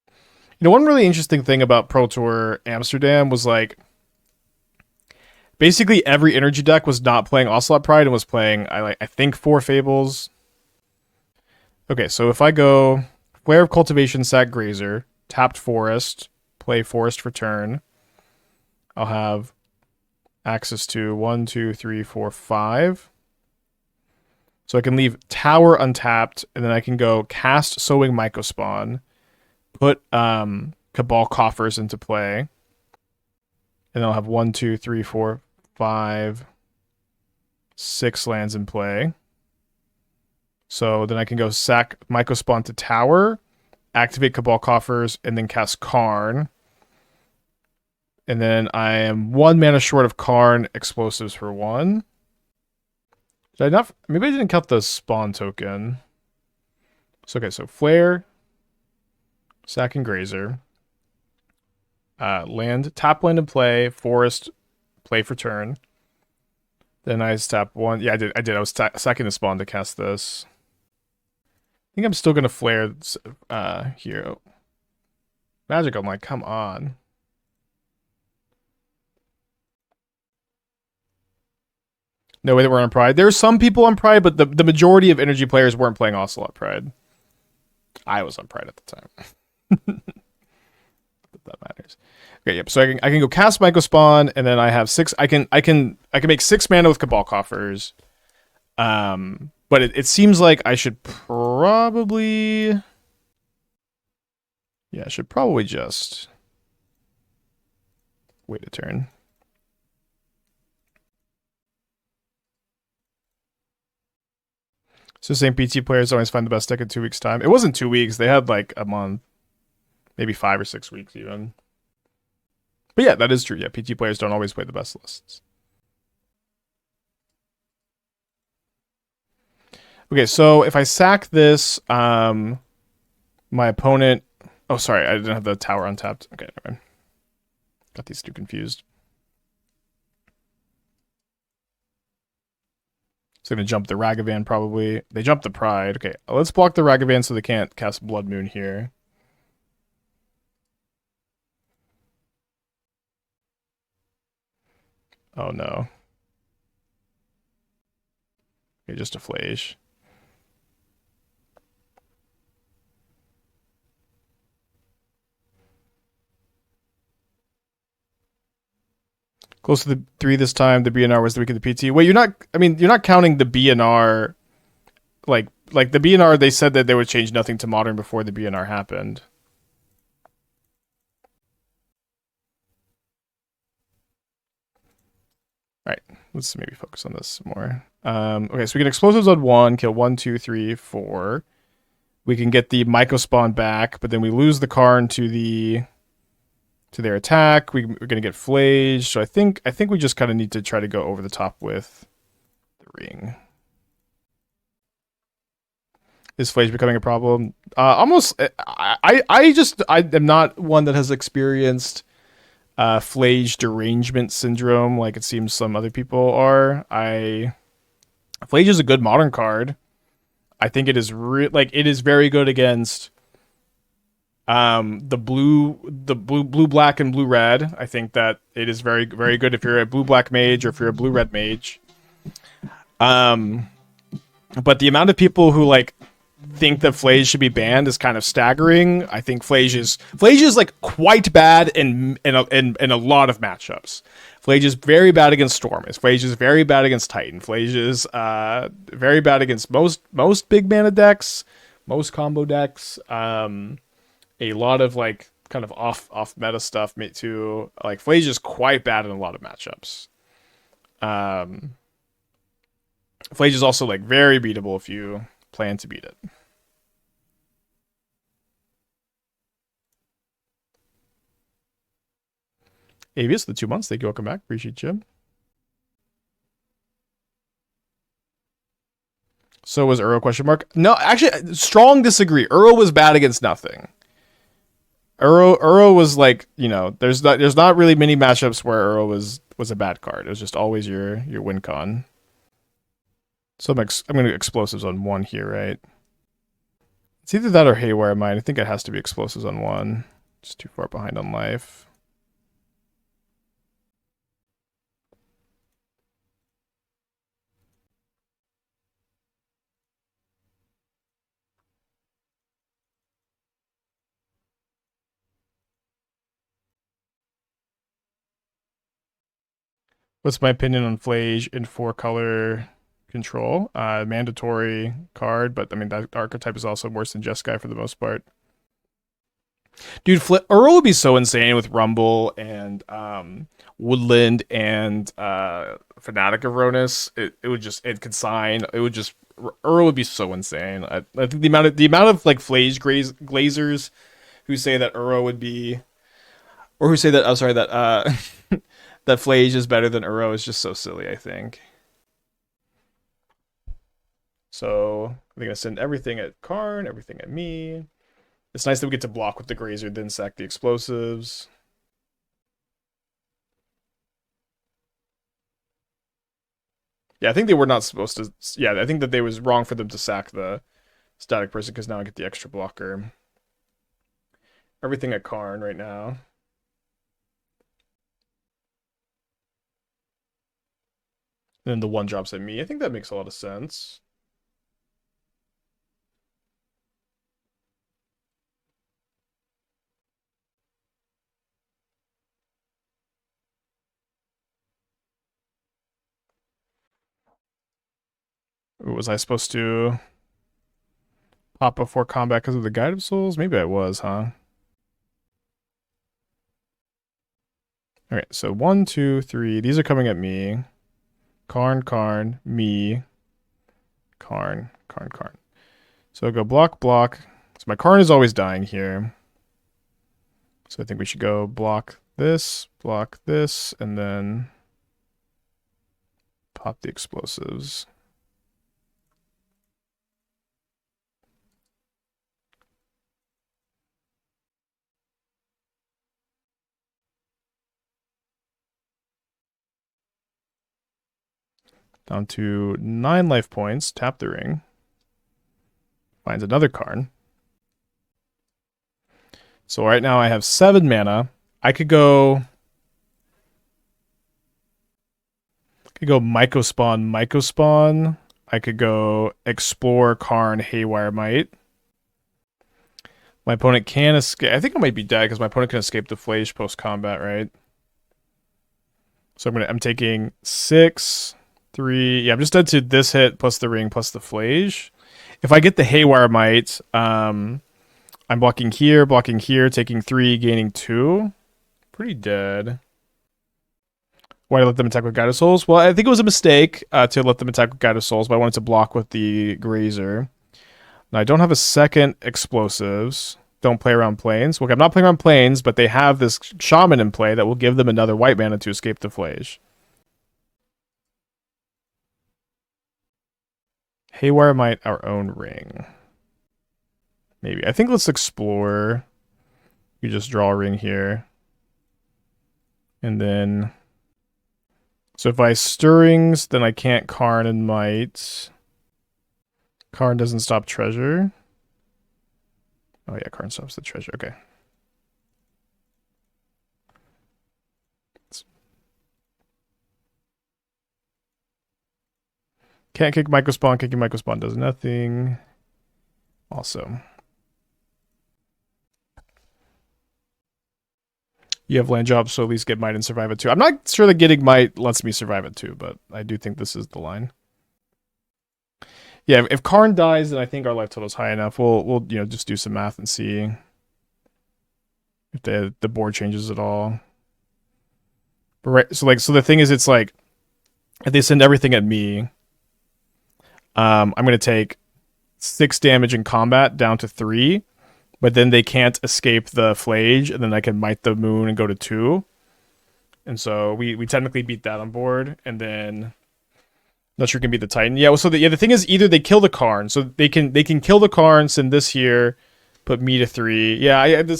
You know, one really interesting thing about Pro Tour Amsterdam was like, basically every energy deck was not playing Ocelot Pride and was playing, I think, 4 Fables. Okay, so if I go Flare of Cultivation, sack Grazer, tapped Forest, play Forest for turn, I'll have access to 1, 2, 3, 4, 5. So I can leave Tower untapped, and then I can go cast Sowing Mycospawn, put Cabal Coffers into play, and then I'll have 1, 2, 3, 4, 5, 6 lands in play. So then I can go sack Mycospawn to Tower, activate Cabal Coffers, and then cast Karn. And then I am 1 mana short of Karn explosives for 1. Did I not? Maybe I didn't count the spawn token. So okay, so Flare, sack and Grazer. Land, tap land in play, Forest, play for turn. Then I tap 1. Yeah, I did. I was sacking the spawn to cast this. I think I'm still gonna Flare here. Magic, I'm like, come on. No way that we're on Pride. There are some people on Pride, but the majority of energy players weren't playing Ocelot Pride. I was on Pride at the time. That matters. Okay, yep. So I can go cast Mycospawn, and then I have 6. I can make 6 mana with Cabal Coffers. But it seems like I should probably, yeah, I should probably just wait a turn. So saying PT players always find the best deck in 2 weeks' time. It wasn't 2 weeks. They had like a month, maybe 5 or 6 weeks even. But yeah, that is true. Yeah, PT players don't always play the best lists. Okay, so if I sack this, my opponent... Oh, sorry, I didn't have the tower untapped. Okay, never mind. Got these two confused. So going to jump the Ragavan probably. They jumped the Pride. Okay, let's block the Ragavan so they can't cast Blood Moon here. Oh no. Okay, just a Flage. Close to the 3 this time. The BNR was the week of the PT. Wait, you're not counting the BNR. Like the BNR, they said that they would change nothing to Modern before the BNR happened. Alright, let's maybe focus on this more. Okay, so we get explosives on 1, kill 1, 2, 3, 4. We can get the Mycospawn back, but then we lose the Karn to their attack. We're gonna get Flage, so I think we just kind of need to try to go over the top with the ring. Is Flage becoming a problem? Almost. I am not one that has experienced Flage derangement syndrome like it seems some other people are. Flage is a good modern card. I think it is it is very good against the blue black and blue red. I think that it is very very good if you're a blue black mage or if you're a blue red mage. But the amount of people who like think that Flage should be banned is kind of staggering. I think Flage is like quite bad in a lot of matchups. Flage is very bad against Storm. Flage is very bad against Titan. Flage is very bad against most big mana decks, most combo decks. A lot of like kind of off meta stuff too. Like Flage is quite bad in a lot of matchups. Flage is also like very beatable if you plan to beat it. Avius, the 2 months. Thank you. Welcome back. Appreciate you. So was Uro question mark? No, actually, strong disagree. Uro was bad against nothing. Uro was like, you know, there's not really many matchups where Uro was a bad card. It was just always your win con. So I'm gonna explosives on one here, right? It's either that or Haywire Mite. I think it has to be explosives on one. Just too far behind on life. What's my opinion on Flage in 4-color control? Mandatory card, but I mean that archetype is also worse than Jeskai for the most part. Dude, Earl would be so insane with Rumble and Woodland and Fanatic of Ronus. It would just consign. It would just Earl would be so insane. I think the amount of like Flage glazers who say that Uro would be, or who say that that that Flage is better than Uro is just so silly. I think. So they're gonna send everything at Karn, everything at me. It's nice that we get to block with the Grazer, then sack the explosives. Yeah, I think they were not supposed to. Yeah, I think that they was wrong for them to sack the static person because now I get the extra blocker. Everything at Karn right now. And then the one drops at me. I think that makes a lot of sense. Was I supposed to pop before combat because of the Guide of Souls? Maybe I was, huh? Alright, so 1, 2, 3. These are coming at me. Karn, me. Karn. So I'll go block. So my Karn is always dying here. So I think we should go block this, and then pop the explosives. Down to 9 life points. Tap the ring. Finds another Karn. So right now I have 7 mana. I could go Mycospawn. I could go Explore, Karn, Haywire Mite. My opponent can escape. I think I might be dead because my opponent can escape the Flage post-combat, right? So I'm taking 6, 3. Yeah, I'm just dead to this hit plus the ring plus the Flage. If I get the Haywire Mite, I'm blocking here, taking 3, gaining 2. Pretty dead. Why did I let them attack with Guide of Souls? Well, I think it was a mistake to let them attack with Guide of Souls, but I wanted to block with the Grazer. Now, I don't have a second explosives. Don't play around planes. Look, I'm not playing around planes, but they have this Shaman in play that will give them another white mana to escape the Flage. Haywire Mite, our own ring. Maybe. I think let's explore. You just draw a ring here. And then... So if I Stirrings, then I can't Karn and Mite. Karn doesn't stop treasure. Oh yeah, Karn stops the treasure. Okay. Can't kick Mycospawn. Kicking Mycospawn does nothing. Also. You have land drops, so at least get Mite and survive it too. I'm not sure that getting Mite lets me survive it too, but I do think this is the line. Yeah, if Karn dies, then I think our life total is high enough. We'll you know just do some math and see if the board changes at all. But right, so the thing is, it's like if they send everything at me, I'm gonna take 6 damage in combat down to 3. But then they can't escape the Flage, and then I can Mite the Moon and go to 2. And so we technically beat that on board, and then Not sure can be the Titan. Yeah, well, so the thing is either they kill the Karn, so they can kill the Karn, send this here, put me to 3. Yeah, if,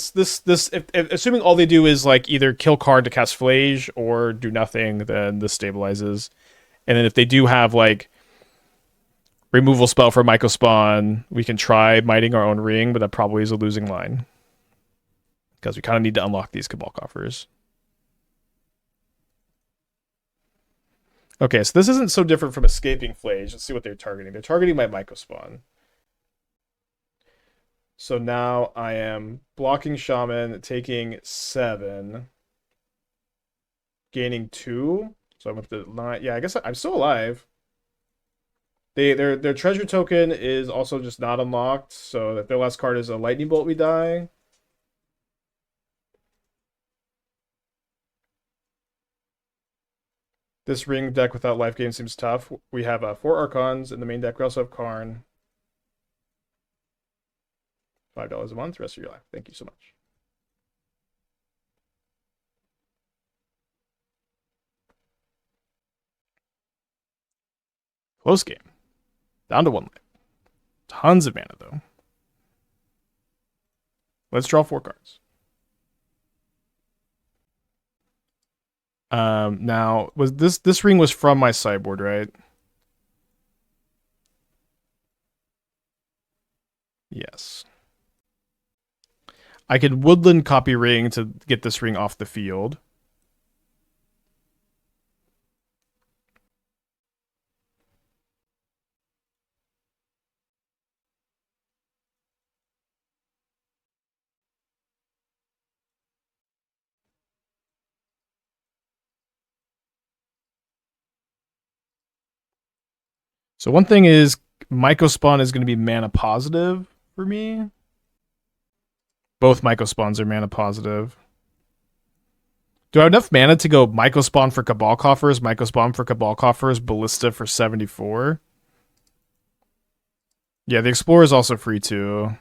assuming all they do is like either kill Karn to cast Flage or do nothing, then this stabilizes. And then if they do have like removal spell for Mycospawn, we can try miting our own ring, but that probably is a losing line. Because we kind of need to unlock these Cabal Coffers. Okay, so this isn't so different from Escaping Flage. Let's see what they're targeting. They're targeting my Mycospawn. So now I am blocking Shaman, taking 7, gaining 2. So I'm up to 9. Yeah, I guess I'm still alive. Their treasure token is also just not unlocked, so that their last card is a lightning bolt, we die. This ring deck without life gain seems tough. We have 4 Archons in the main deck. We also have Karn. $5 a month, rest of your life. Thank you so much. Close game. Down to 1 life. Tons of mana, though. Let's draw 4 cards. Now, was this ring was from my sideboard, right? Yes. I could woodland copy ring to get this ring off the field. So one thing is, Mycospawn is going to be mana positive for me. Both Mycospawns are mana positive. Do I have enough mana to go Mycospawn for Cabal Coffers, Mycospawn for Cabal Coffers, Ballista for 74? Yeah, the Explorer is also free too.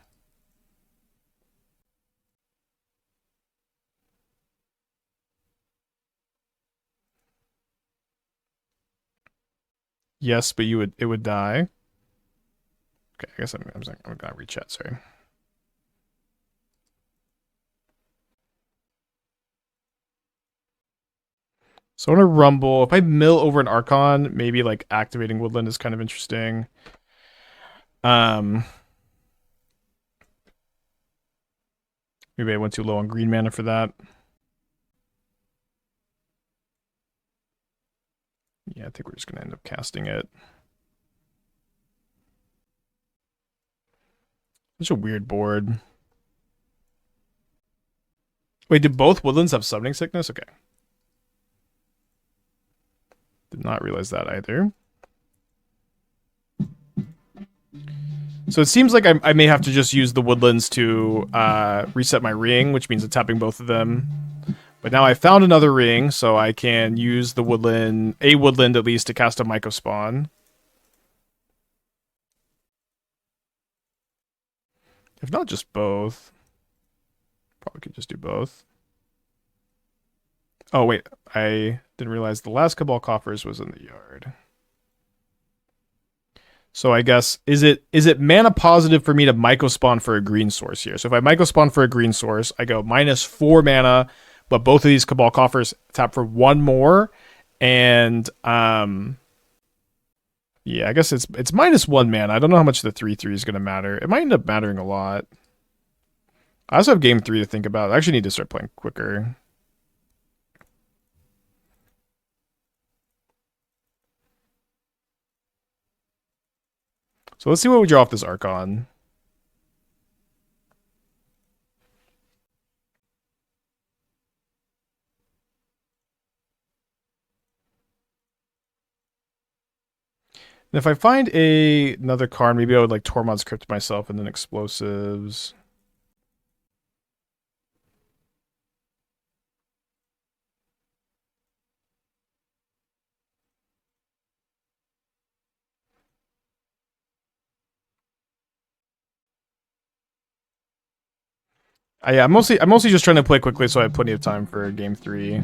Yes, but it would die. Okay, I guess I'm gonna rechat. Sorry. So I want to rumble. If I mill over an Archon, maybe like activating Woodland is kind of interesting. Maybe I went too low on green mana for that. Yeah, I think we're just gonna end up casting it. Such a weird board. Wait, do both Woodlands have Summoning Sickness? Okay. Did not realize that either. So it seems like I may have to just use the Woodlands to reset my ring, which means tapping both of them. But now I found another ring, so I can use the Woodland, a Woodland at least, to cast a Mycospawn. If not just both. Probably could just do both. Oh, wait. I didn't realize the last Cabal Coffers was in the yard. So I guess, is it mana positive for me to Mycospawn for a green source here? So if I Mycospawn for a green source, I go -4 mana, but both of these Cabal Coffers tap for 1 more. And, yeah, I guess it's -1 mana. I don't know how much the 3/3 is going to matter. It might end up mattering a lot. I also have game 3 to think about. I actually need to start playing quicker. So let's see what we draw off this Archon. And if I find another Karn, maybe I would like Tormod's Crypt myself and then Explosives. Yeah, I'm mostly just trying to play quickly so I have plenty of time for game 3.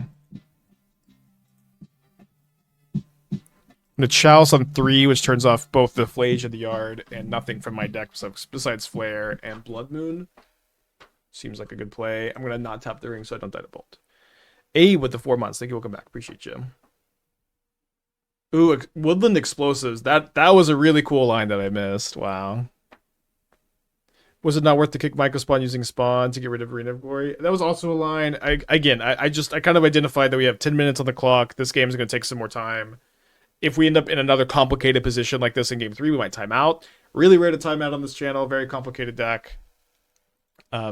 I'm going to Chalice on 3, which turns off both the Flage of the Yard and nothing from my deck besides Flare and Blood Moon. Seems like a good play. I'm going to not tap the ring so I don't die to Bolt. A with the 4 months. Thank you. Welcome back. Appreciate you. Ooh, Woodland Explosives. That was a really cool line that I missed. Wow. Was it not worth to kick Mycospawn using Spawn to get rid of Arena of Glory? That was also a line. I kind of identified that we have 10 minutes on the clock. This game is going to take some more time. If we end up in another complicated position like this in Game 3, we might time out. Really rare to time out on this channel. Very complicated deck.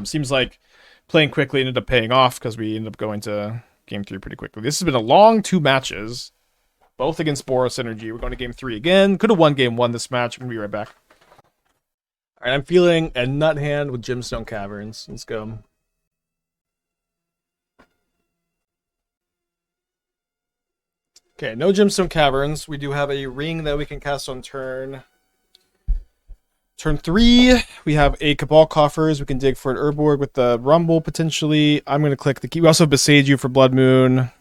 Seems like playing quickly ended up paying off because we ended up going to Game 3 pretty quickly. This has been a long 2 matches. Both against Boros Energy. We're going to Game 3 again. Could have won Game 1 this match. I'm going to be right back. Alright, I'm feeling a nut hand with Gemstone Caverns. Let's go. Okay, no Gemstone Caverns. We do have a ring that we can cast on turn. Turn 3, we have a Cabal Coffers. We can dig for an Urborg with the Rumble, potentially. I'm going to click the key. We also have Boseiju for Blood Moon.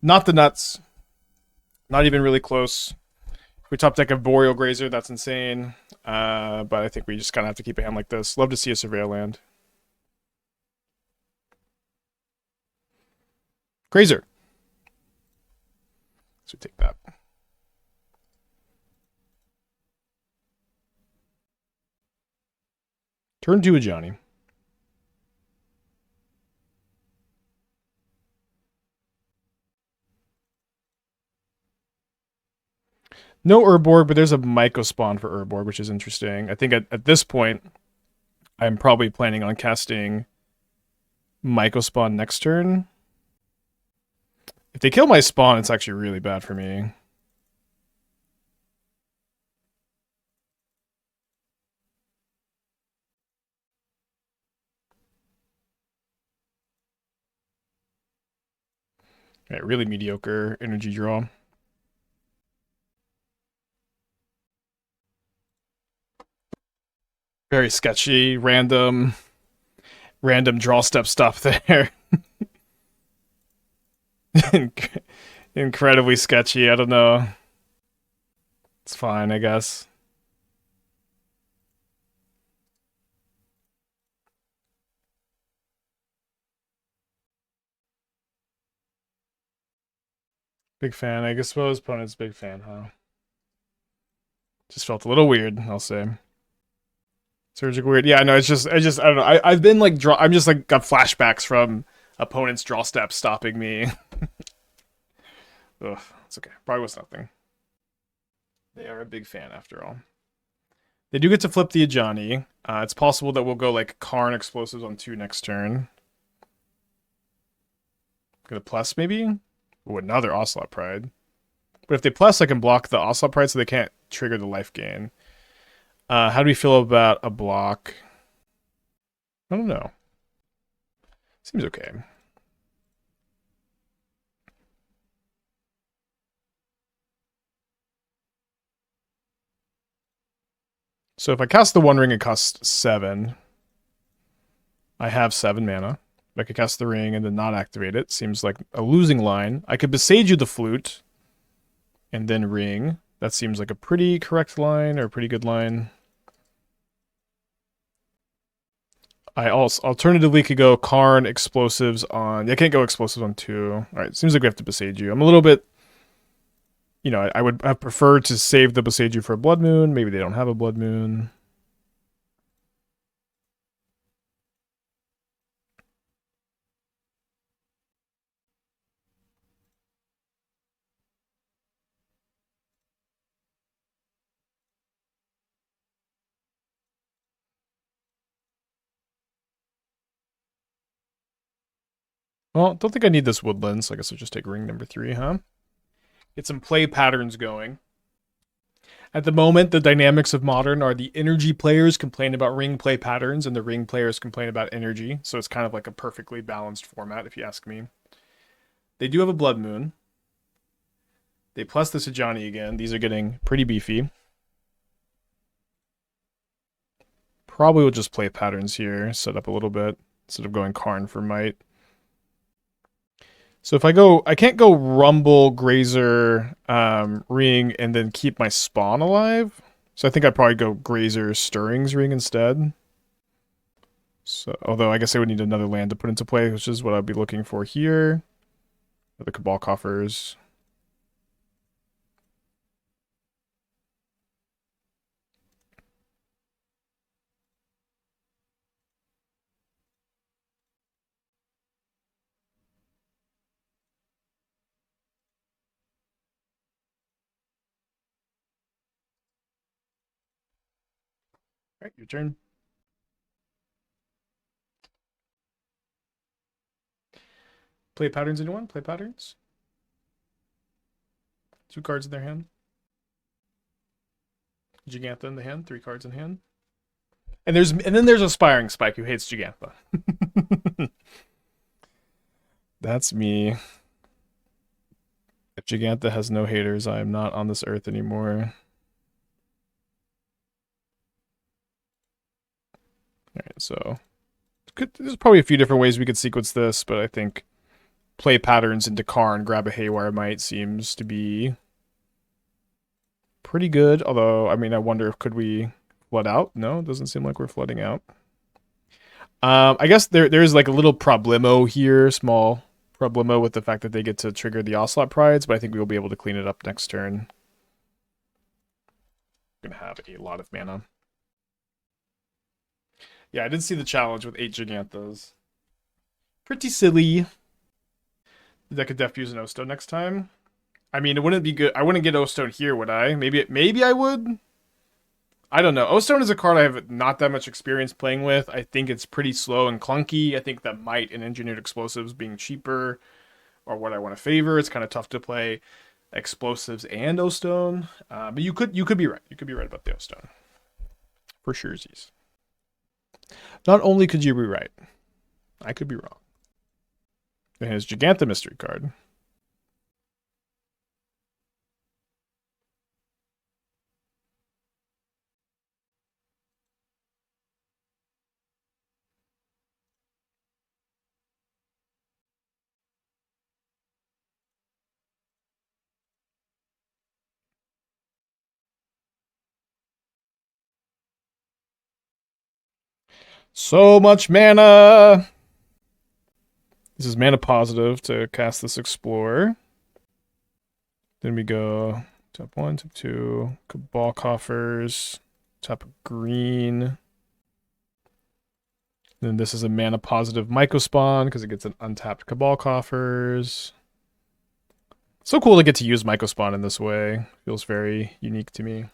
Not the nuts. Not even really close. We top deck Arboreal Grazer. That's insane. But I think we just kind of have to keep a hand like this. Love to see a Surveil land. Grazer. So we take that. Turn 2 Ajani. No Urborg, but there's a Mycospawn for Urborg, which is interesting. I think at this point, I'm probably planning on casting Mycospawn next turn. If they kill my spawn, it's actually really bad for me. Yeah, really mediocre energy draw. Very sketchy, random draw step stuff there. Incredibly sketchy, I don't know. It's fine, I guess. Big fan, I suppose. Opponent's big fan, huh? Just felt a little weird, I'll say. Surgical weird. Yeah, no, it's just I don't know. I've been like I'm just like got flashbacks from opponent's draw steps stopping me. Ugh, it's okay. Probably was nothing. They are a big fan after all. They do get to flip the Ajani. It's possible that we'll go like Karn Explosives on 2 next turn. Get a plus maybe? Oh, another Ocelot Pride. But if they plus, I can block the Ocelot Pride so they can't trigger the life gain. How do we feel about a block? I don't know. Seems okay. So if I cast the One Ring, it costs 7. I have 7 mana. I could cast the ring and then not activate it. Seems like a losing line. I could Boseiju the Flute and then ring. That seems like a pretty correct line or a pretty good line. I also alternatively could go Karn Explosives on... I can't go Explosives on 2. Alright, seems like we have to Boseiju. I'm a little bit... You know, I would have preferred to save the Boseiju for a Blood Moon. Maybe they don't have a Blood Moon. Well, don't think I need this Woodland, so I guess I'll just take ring number 3, huh? Get some play patterns going. At the moment, the dynamics of Modern are the energy players complain about ring play patterns, and the ring players complain about energy, so it's kind of like a perfectly balanced format, if you ask me. They do have a Blood Moon. They plus the Ajani again. These are getting pretty beefy. Probably will just play patterns here, set up a little bit, instead of going Karn for Mite. So if I go, I can't go Rumble, Grazer, Ring, and then keep my spawn alive. So I think I'd probably go Grazer, Stirrings, Ring instead. So, although I guess I would need another land to put into play, which is what I'd be looking for here. The Cabal Coffers. All right, your turn. Play patterns, anyone? Play patterns? 2 cards in their hand. Gigantha in the hand, 3 cards in hand. And then there's Aspiring Spike who hates Gigantha. That's me. If Gigantha has no haters, I am not on this earth anymore. Alright, so there's probably a few different ways we could sequence this, but I think play patterns into Karn, grab a Haywire Mite seems to be pretty good. Although, I mean, I wonder if could we flood out? No, it doesn't seem like we're flooding out. I guess there's like a little problemo here, small problemo with the fact that they get to trigger the Ocelot Prides, but I think we will be able to clean it up next turn. We're gonna have a lot of mana. Yeah, I did see the challenge with 8 Giganthas. Pretty silly. That could def use an O-Stone next time. I mean, it wouldn't be good. I wouldn't get O-Stone here, would I? Maybe I would. I don't know. O-Stone is a card I have not that much experience playing with. I think it's pretty slow and clunky. I think that Might and Engineered Explosives being cheaper or what I want to favor. It's kind of tough to play Explosives and O-Stone. But you could be right. You could be right about the O-Stone. For sure, Z's. Not only could you be right, I could be wrong. Then his Gigantha mystery card. So much mana! This is mana positive to cast this Explorer. Then we go top 1, top 2, Cabal Coffers, top of green. Then this is a mana positive Mycospawn because it gets an untapped Cabal Coffers. So cool to get to use Mycospawn in this way. Feels very unique to me.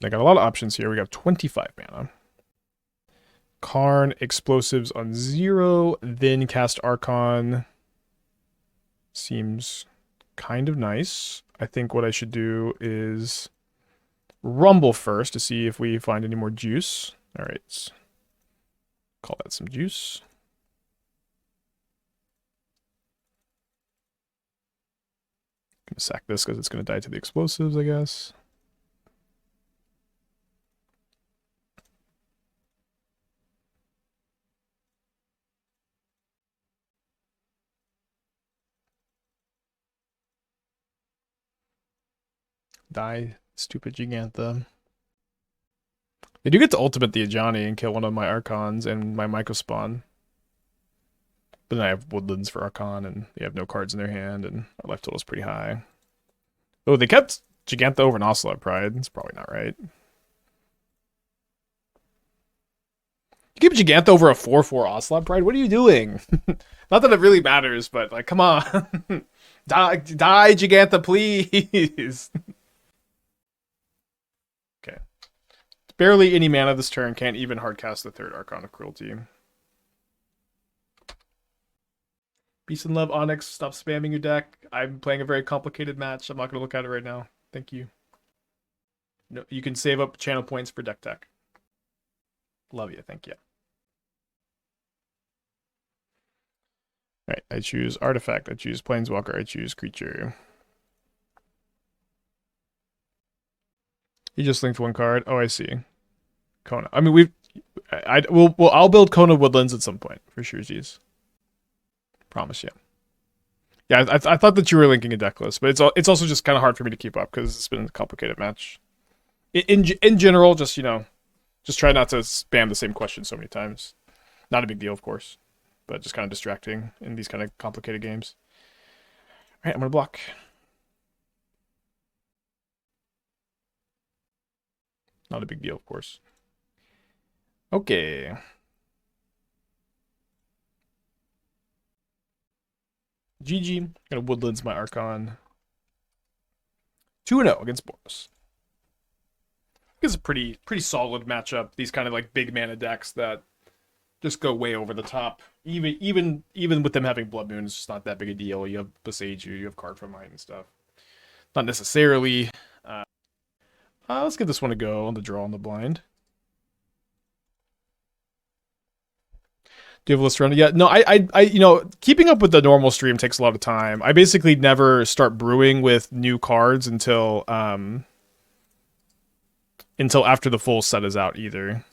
I got a lot of options here. We got 25 mana. Karn, Explosives on 0, then cast Archon. Seems kind of nice. I think what I should do is Rumble first to see if we find any more juice. All right, let's call that some juice. Gonna sack this because it's gonna die to the Explosives, I guess. Die, stupid Gigantha. They do get to ultimate the Ajani and kill one of my Archons and my Mycospawn. But then I have Woodlands for Archon, and they have no cards in their hand, and our life total is pretty high. Oh, they kept Gigantha over an Ocelot Pride. That's probably not right. You keep Gigantha over a 4/4 Ocelot Pride? What are you doing? Not that it really matters, but, like, come on. Die, Gigantha, please. Okay. Barely any mana this turn. Can't even hardcast the 3rd Archon of Cruelty. Peace and love, Onyx. Stop spamming your deck. I'm playing a very complicated match. I'm not going to look at it right now. Thank you. No, you can save up channel points for deck tech. Love you. Thank you. Alright, I choose Artifact. I choose Planeswalker. I choose Creature. You just linked 1 card. Oh, I see. Kona. I mean, I'll build Kona Woodlands at some point for sure. Geez. Promise you. Yeah, I thought that you were linking a deck list, but it's also just kind of hard for me to keep up because it's been a complicated match. In general, just just try not to spam the same question so many times. Not a big deal, of course, but just kind of distracting in these kind of complicated games. All right, I'm gonna block. Not a big deal, of course. Okay. GG. Gonna Woodlands my Archon. 2-0 against Boros. It's a pretty solid matchup. These kind of like big mana decks that just go way over the top. Even with them having Blood Moon, it's just not that big a deal. You have Boseiju, you have Card from Mine and stuff. Not necessarily. Let's give this one a go on the draw on the blind. Do you have a list around it? Yeah, no, I keeping up with the normal stream takes a lot of time. I basically never start brewing with new cards until after the full set is out either.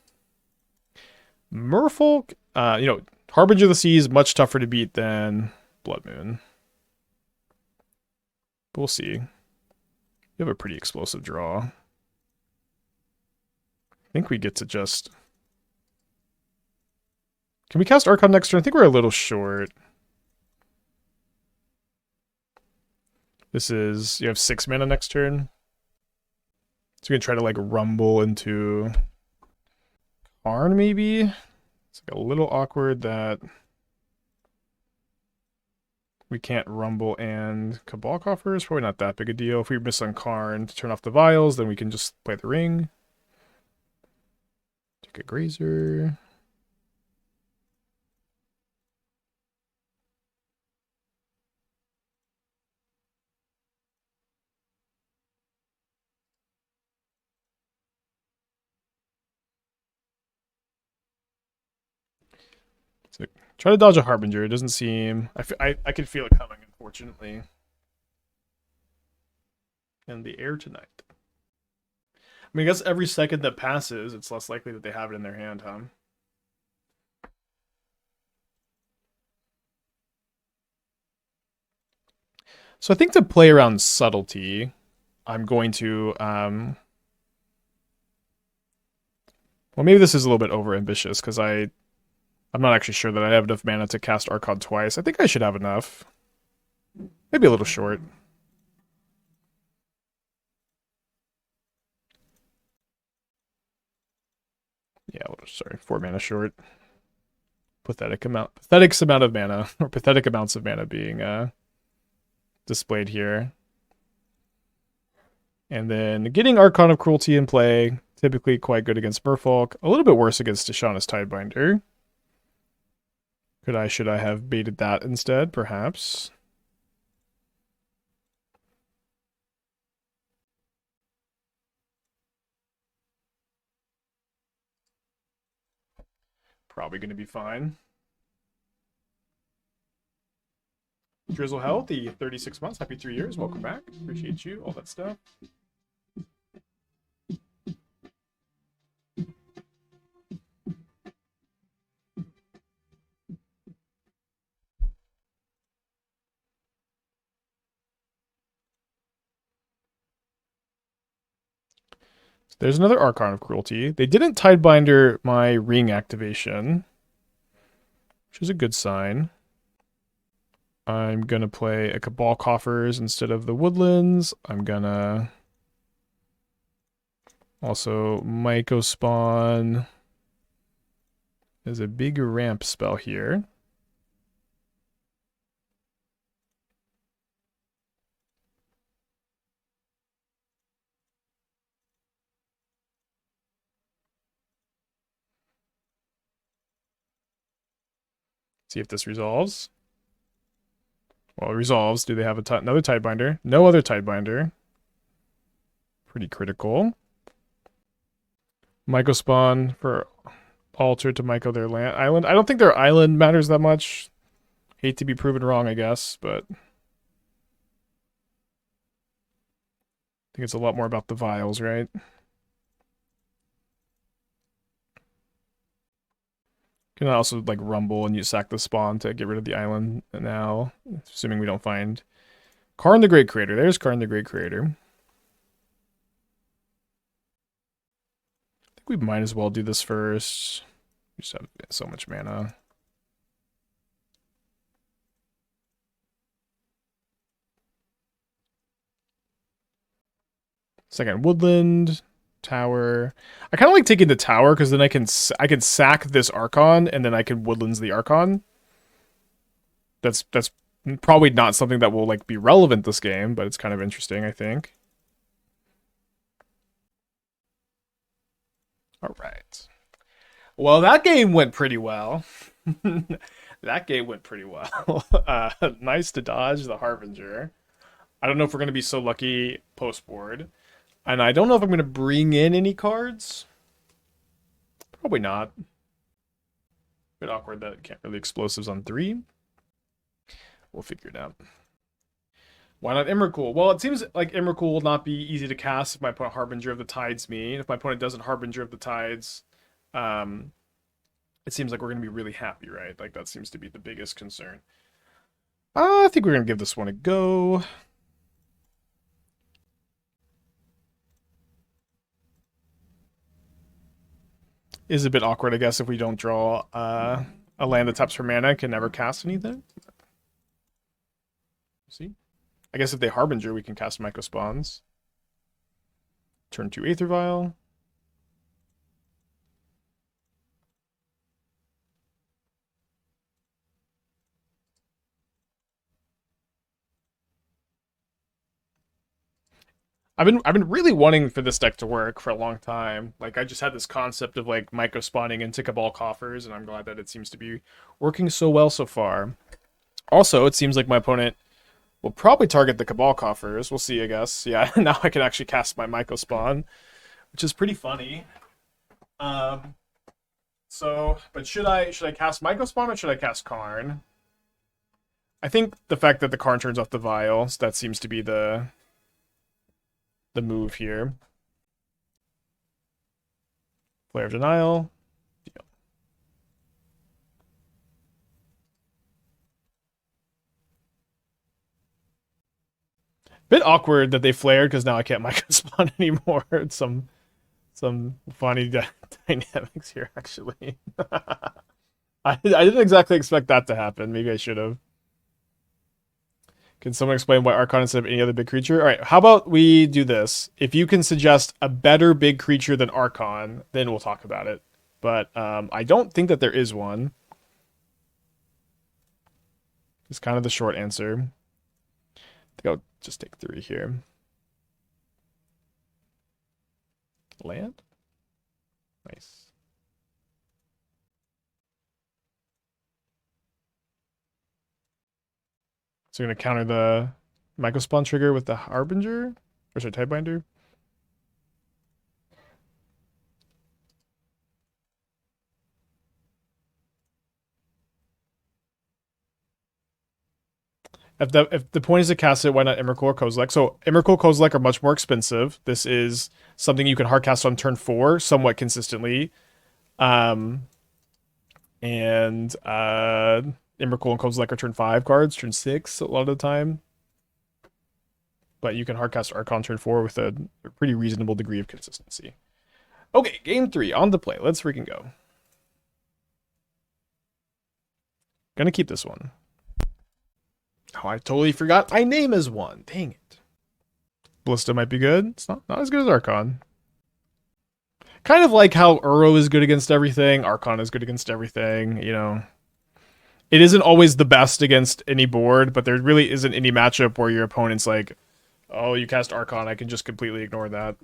Merfolk, Harbinger of the Sea is much tougher to beat than Blood Moon. But we'll see. You have a pretty explosive draw. I think we get to just... Can we cast Archon next turn? I think we're a little short. This is... You have 6 mana next turn. So we're going to try to, like, rumble into Karn, maybe? It's like a little awkward that we can't rumble and Cabal Coffers. Probably not that big a deal. If we miss on Karn to turn off the vials, then we can just play the ring. Take a Grazer. So try to dodge a Harbinger. It doesn't seem... I can feel it coming, unfortunately. And the air tonight. I mean, I guess every second that passes, it's less likely that they have it in their hand, huh? So I think to play around subtlety, I'm going to... well, maybe this is a little bit overambitious, because I'm not actually sure that I have enough mana to cast Archon twice. I think I should have enough. Maybe a little short. Yeah, sorry, 4 mana short. Pathetic amount of mana, or pathetic amounts of mana being displayed here. And then getting Archon of Cruelty in play, typically quite good against Merfolk. A little bit worse against Tishana's Tidebinder. Should I have baited that instead, perhaps? Probably going to be fine. Drizzle Healthy, 36 months. Happy 3 years. Welcome back. Appreciate you. All that stuff. There's another Archon of Cruelty. They didn't Tidebinder my ring activation, which is a good sign. I'm going to play a Cabal Coffers instead of the Woodlands. I'm going to also Mycospawn. There's a big ramp spell here. See if this resolves. Well, it resolves. Do they have another Tidebinder? No other Tidebinder. Pretty critical. Mycospawn for alter to Myco their island. I don't think their island matters that much. Hate to be proven wrong, I guess, but I think it's a lot more about the vials, right? Can also like rumble and you sack the spawn to get rid of the island now, assuming we don't find Karn the Great Creator. There's Karn the Great Creator. I think we might as well do this first. We just have so much mana. Second Woodland, Tower. I kind of like taking the Tower because then I can sack this Archon and then I can Woodlands the Archon. That's probably not something that will like be relevant this game, but it's kind of interesting, I think. All right. Well, that game went pretty well. That game went pretty well. Nice to dodge the Harbinger. I don't know if we're going to be so lucky post-board. And I don't know if I'm going to bring in any cards. Probably not. Bit awkward that it can't really explosives on 3. We'll figure it out. Why not Emrakul? Well, it seems like Emrakul will not be easy to cast if my opponent Harbinger of the Tides me. If my opponent doesn't Harbinger of the Tides, it seems like we're going to be really happy, right? Like, that seems to be the biggest concern. I think we're going to give this one a go. Is a bit awkward, I guess, if we don't draw a land that taps for mana and can never cast anything. See? I guess if they Harbinger, we can cast Mycospawns. Turn 2 Aether Vial. I've been really wanting for this deck to work for a long time. Like, I just had this concept of like Mycospawning into Cabal Coffers, and I'm glad that it seems to be working so well so far. Also, it seems like my opponent will probably target the Cabal Coffers. We'll see, I guess. Yeah, now I can actually cast my Mycospawn, which is pretty funny. But should I cast Mycospawn or should I cast Karn? I think the fact that the Karn turns off the vials, that seems to be the move here. Flare of Denial. Yeah. Bit awkward that they flared because now I can't Mycospawn anymore. It's some funny dynamics here, actually. I didn't exactly expect that to happen. Maybe I should have. Can someone explain why Archon instead of any other big creature? All right, how about we do this? If you can suggest a better big creature than Archon, then we'll talk about it. But I don't think that there is one. It's kind of the short answer. I think I'll just take 3 here. Land? Nice. So we're going to counter the Mycospawn trigger with the Harbinger? Or sorry, Tidebinder? If the point is to cast it, why not Emrakul or Kozilek? So Emrakul, Kozilek are much more expensive. This is something you can hardcast on turn 4 somewhat consistently. And Emrakul and Kozilek are turn 5 cards, turn 6 a lot of the time. But you can hardcast Archon turn 4 with a pretty reasonable degree of consistency. Okay, game 3, on the play. Let's freaking go. Gonna keep this one. Oh, I totally forgot my name is one. Dang it. Ballista might be good. It's not as good as Archon. Kind of like how Uro is good against everything, Archon is good against everything, you know. It isn't always the best against any board, but there really isn't any matchup where your opponent's like, oh, you cast Archon, I can just completely ignore that.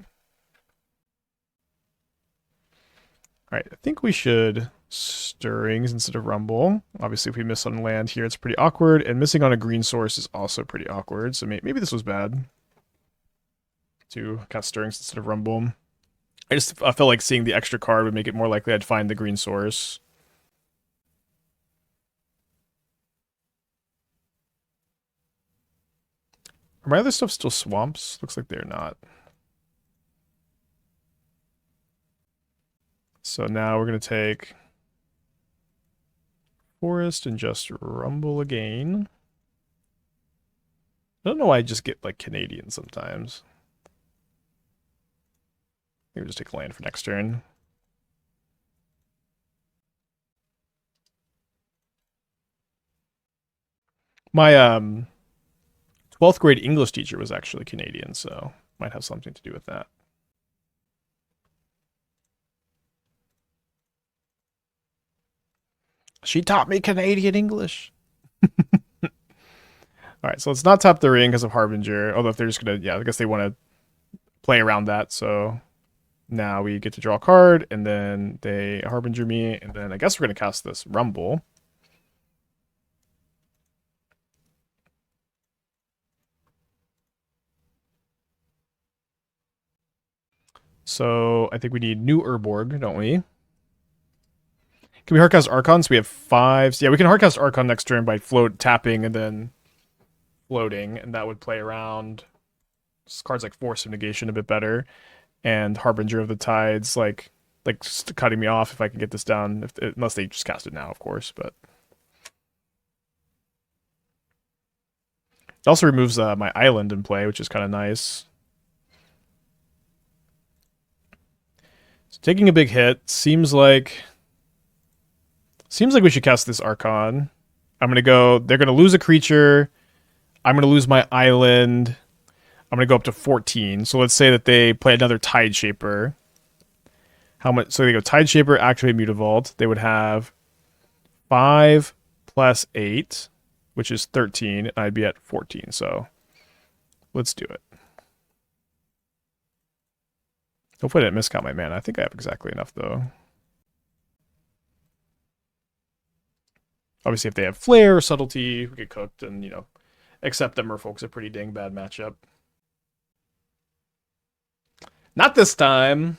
Alright, I think we should Stirrings instead of Rumble. Obviously, if we miss on land here, it's pretty awkward, and missing on a green source is also pretty awkward, so maybe this was bad. To cast Stirrings instead of Rumble. I felt like seeing the extra card would make it more likely I'd find the green source. Are my other stuff still swamps? Looks like they're not. So now we're going to take Forest and just Rumble again. I don't know why I just get like Canadian sometimes. Maybe just take land for next turn. My 12th grade English teacher was actually Canadian, so might have something to do with that. She taught me Canadian English. All right, so let's not tap the ring because of Harbinger. Although if they're just gonna, yeah, I guess they want to play around that. So now we get to draw a card, and then they Harbinger me, and then I guess we're gonna cast this Rumble. So I think we need new Urborg, don't we? Can we hardcast Archon? So we have 5. So yeah, we can hardcast Archon next turn by tapping and then floating, and that would play around cards like Force of Negation a bit better, and Harbinger of the Tides like cutting me off if I can get this down, unless they just cast it now, of course. But it also removes my island in play, which is kind of nice. So taking a big hit seems like we should cast this Archon. I'm gonna go. They're gonna lose a creature. I'm gonna lose my island. I'm gonna go up to 14. So let's say that they play another Tide Shaper. How much? So they go Tide Shaper, activate Mutavault. They would have 5 plus 8, which is 13, and I'd be at 14. So let's do it. Hopefully I didn't miscount my mana. I think I have exactly enough though. Obviously, if they have Flare or Subtlety, we get cooked, and you know, accept that Merfolk's a pretty dang bad matchup. Not this time.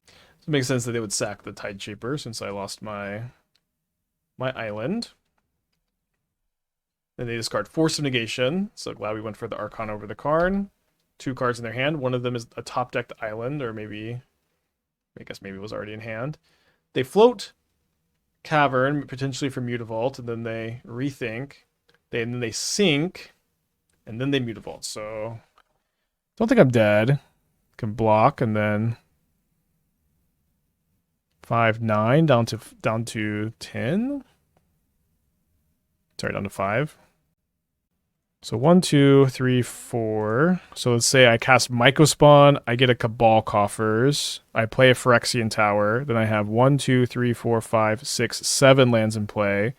So it makes sense that they would sack the Tide Shaper since I lost my island. Then they discard Force of Negation. So glad we went for the Archon over the Karn. 2 cards in their hand. One of them is a top-decked island, or maybe, I guess maybe it was already in hand. They float Cavern, potentially for Mutavault, and then they rethink. And then they sink, and then they Mutavault. So don't think I'm dead. Can block, and then 5-9 down to 10. Sorry, down to 5. So 1, 2, 3, 4. So let's say I cast Mycospawn, I get a Cabal Coffers, I play a Phyrexian Tower, then I have 1, 2, 3, 4, 5, 6, 7 lands in play.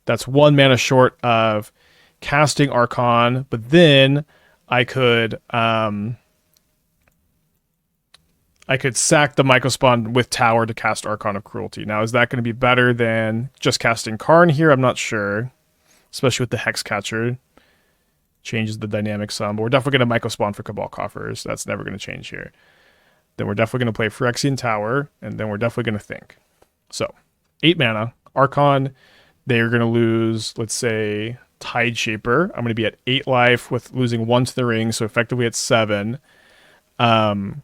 That's 1 mana short of casting Archon, but then I could sack the Mycospawn with Tower to cast Archon of Cruelty. Now, is that going to be better than just casting Karn here? I'm not sure, especially with the Hexcatcher. Changes the dynamic some, but we're definitely going to Mycospawn for Cabal Coffers. That's never going to change here. Then we're definitely going to play Phyrexian Tower, and then we're definitely going to think. So, 8 mana. Archon, they're going to lose, let's say, Tide Shaper. I'm going to be at 8 life with losing 1 to the ring, so effectively at 7. And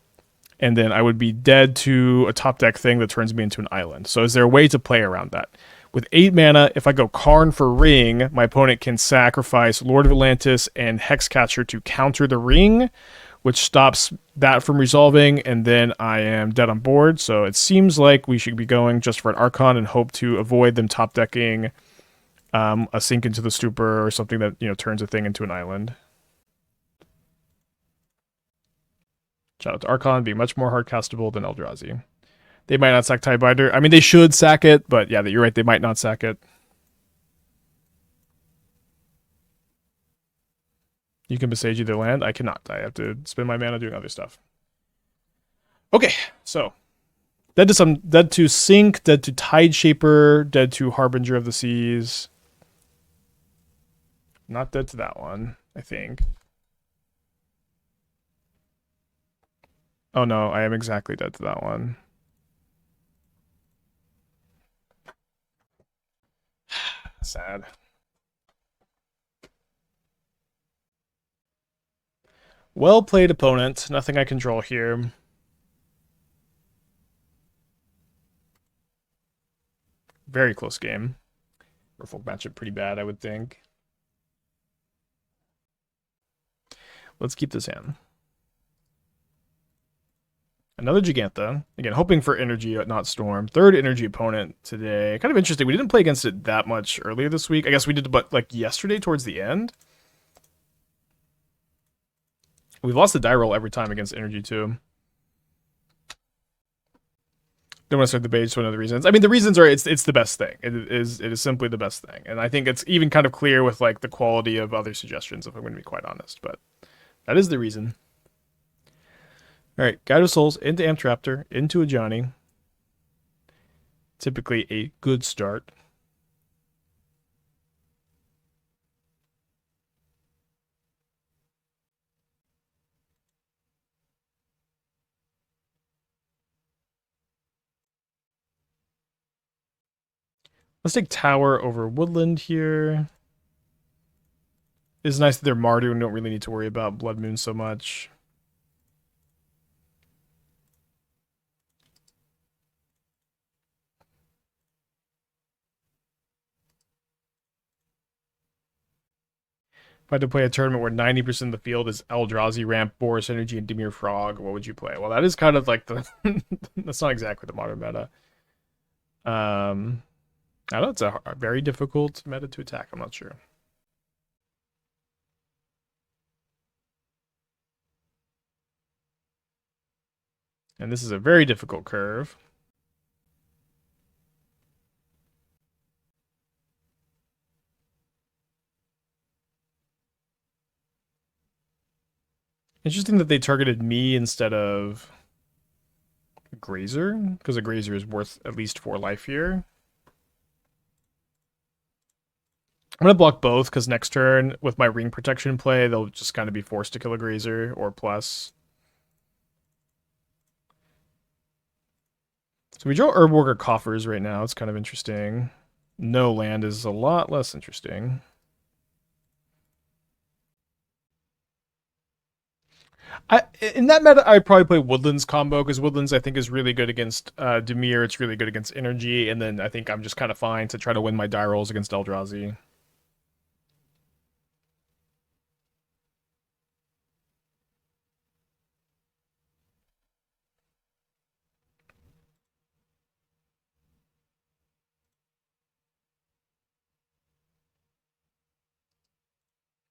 then I would be dead to a top deck thing that turns me into an island. So is there a way to play around that? With 8 mana, if I go Karn for ring, my opponent can sacrifice Lord of Atlantis and Hexcatcher to counter the ring, which stops that from resolving, and then I am dead on board. So it seems like we should be going just for an Archon and hope to avoid them top decking a Sink into the Stupor or something that, you know, turns a thing into an island. Shout out to Archon being much more hardcastable than Eldrazi. They might not sack Tidebinder. I mean, they should sack it, but yeah, you're right. They might not sack it. You can Boseiju their land. I cannot. I have to spend my mana doing other stuff. Okay, so dead to Sink, dead to Tide Shaper, dead to Harbinger of the Seas. Not dead to that one, I think. Oh no, I am exactly dead to that one. Sad. Well played, opponent. Nothing I can draw here. Very close game. Merfolk matchup pretty bad, I would think. Let's keep this hand. Another Gigantha. Again, hoping for energy, not storm. Third energy opponent today. Kind of interesting. We didn't play against it that much earlier this week. I guess we did, but like yesterday towards the end. We've lost the die roll every time against energy too. Don't want to start the debate for one of the reasons. I mean, the reasons are it's the best thing. It is simply the best thing, and I think it's even kind of clear with like the quality of other suggestions, if I'm going to be quite honest. But that is the reason. All right, Guide of Souls into Amtraptor, into a Johnny. Typically a good start. Let's take Tower over Woodland here. It's nice that they're Mardu and don't really need to worry about Blood Moon so much. If I had to play a tournament where 90% of the field is Eldrazi, Ramp, Boros Energy, and Dimir Frog, what would you play? Well, that is kind of like the... that's not exactly the modern meta. I know it's a very difficult meta to attack. I'm not sure. And this is a very difficult curve. Interesting that they targeted me instead of Grazer, because a Grazer is worth at least 4 life here. I'm going to block both, because next turn, with my ring protection play, they'll just kind of be forced to kill a Grazer, or plus. So we draw Urborg or Coffers right now. It's kind of interesting. No land is a lot less interesting. In that meta, I'd probably play Woodlands combo, because Woodlands, I think, is really good against Dimir. It's really good against Energy, and then I think I'm just kind of fine to try to win my die rolls against Eldrazi.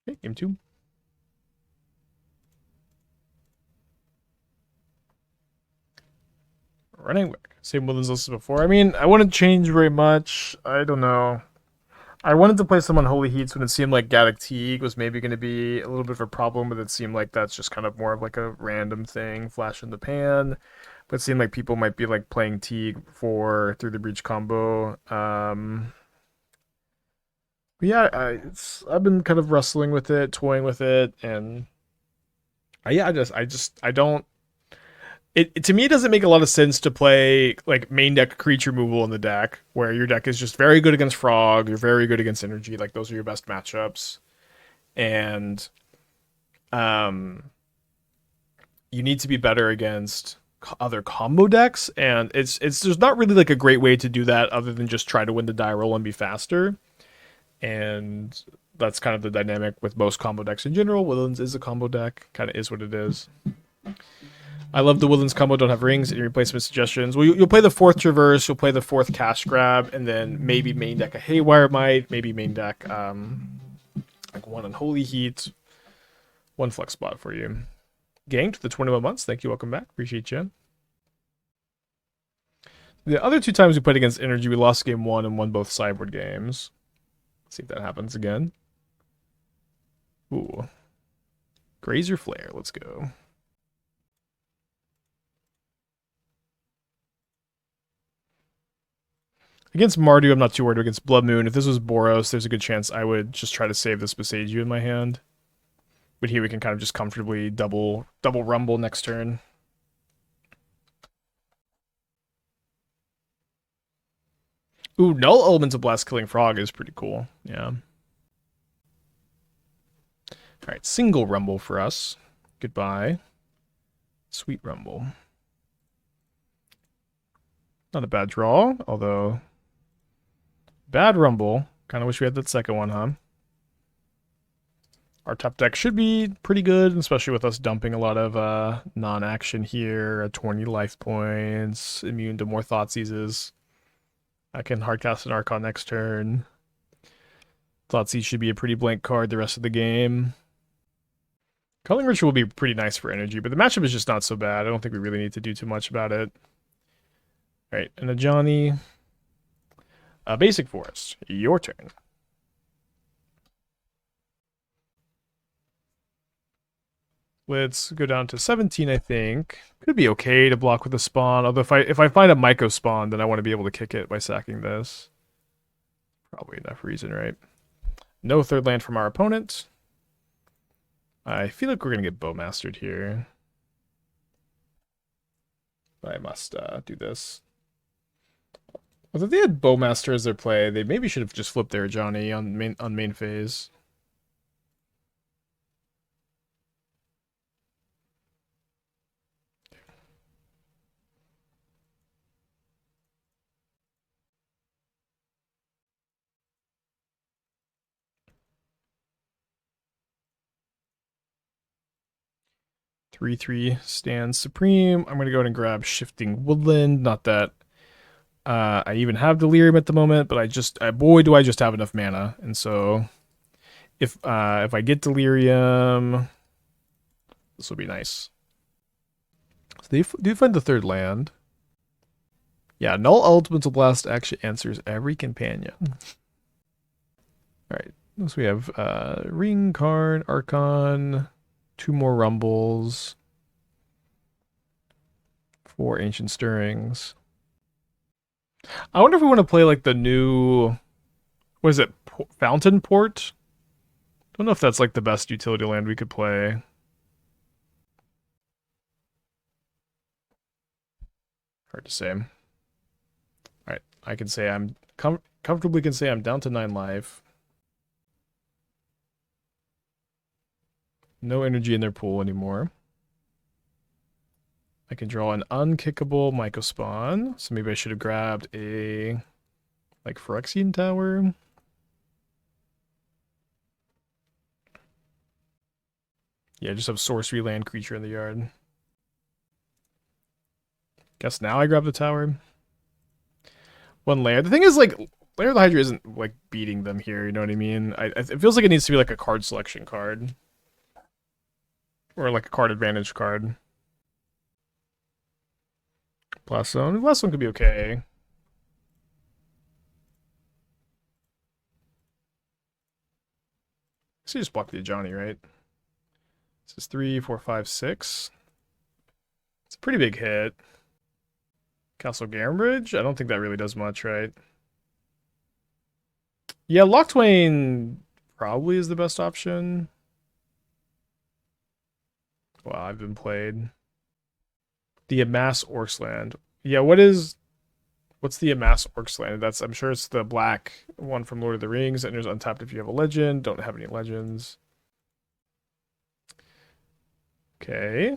Okay, game 2. Running back. Same Woodlands list as before. I mean, I wouldn't change very much. I don't know. I wanted to play some Unholy Heats when it seemed like Gaddock Teague was maybe going to be a little bit of a problem, but it seemed like that's just kind of more of like a random thing, flash in the pan. But it seemed like people might be like playing Teague for Through the Breach combo. But yeah, I've been kind of wrestling with it, toying with it, and I don't. It to me, it doesn't make a lot of sense to play like main deck creature removal in the deck, where your deck is just very good against Frog, you're very good against Energy, like those are your best matchups, and you need to be better against other combo decks, and it's there's not really like a great way to do that other than just try to win the die roll and be faster, and that's kind of the dynamic with most combo decks in general. Woodlands is a combo deck, kind of is what it is. I love the Woodlands combo, don't have rings, any replacement suggestions. Well, you'll play the 4th Traverse, you'll play the 4th Cash Grab, and then maybe main deck a Haywire Mite, maybe main deck like 1 Unholy Heat, 1 Flex Spot for you. Ganked the 21 months, thank you, welcome back, appreciate you. The other 2 times we played against Energy, we lost game 1 and won both sideboard games. Let's see if that happens again. Ooh. Grazer Flare, let's go. Against Mardu, I'm not too worried. Against Blood Moon, if this was Boros, there's a good chance I would just try to save this Boseiju in my hand. But here we can kind of just comfortably double rumble next turn. Ooh, Null Elemental Blast killing Frog is pretty cool. Yeah. Alright, single rumble for us. Goodbye. Sweet rumble. Not a bad draw, although Bad Rumble. Kind of wish we had that second one, huh? Our top deck should be pretty good, especially with us dumping a lot of non-action here, 20 life points, immune to more Thoughtseizes. I can hardcast an Archon next turn. Thoughtseize should be a pretty blank card the rest of the game. Culling Ritual will be pretty nice for energy, but the matchup is just not so bad. I don't think we really need to do too much about it. Alright, and a Johnny. Basic Forest, your turn. Let's go down to 17, I think. Could be okay to block with a spawn, although if I find a Mycospawn, then I want to be able to kick it by sacking this. Probably enough reason, right? No third land from our opponent. I feel like we're going to get Bowmastered here. But I must do this. Although if they had Bowmaster as their play, they maybe should have just flipped their Johnny on main phase. Three stands supreme. I'm gonna go ahead and grab Shifting Woodland. Not that I even have Delirium at the moment, but boy do I just have enough mana. And so if I get Delirium, this will be nice. So they do find the third land. Yeah, Null Elemental Blast actually answers every companion. Alright, so we have Ring, Karn, Archon, 2 more Rumbles, 4 Ancient Stirrings. I wonder if we want to play like the new, what is it, Fountain Port? Don't know if that's like the best utility land we could play. Hard to say. Alright, I can say I'm comfortably can say I'm down to 9 life. No energy in their pool anymore. I can draw an unkickable Mycospawn. So maybe I should have grabbed a like Phyrexian Tower. Yeah, just have sorcery land creature in the yard. Guess now I grab the tower. 1 layer. The thing is, like, Lair of the Hydra isn't like beating them here, you know what I mean? It feels like it needs to be like a card selection card. Or like a card advantage card. Blast Zone. Blast Zone could be okay. So you just block the Johnny, right? This is 3, 4, 5, 6. It's a pretty big hit. Castle Gambridge? I don't think that really does much, right? Yeah, Locthwain probably is the best option. Wow, I've been played. The Amass Orcs land. Yeah, what's the Amass Orcs land? I'm sure it's the black one from Lord of the Rings, and there's untapped if you have a legend. Don't have any legends. Okay.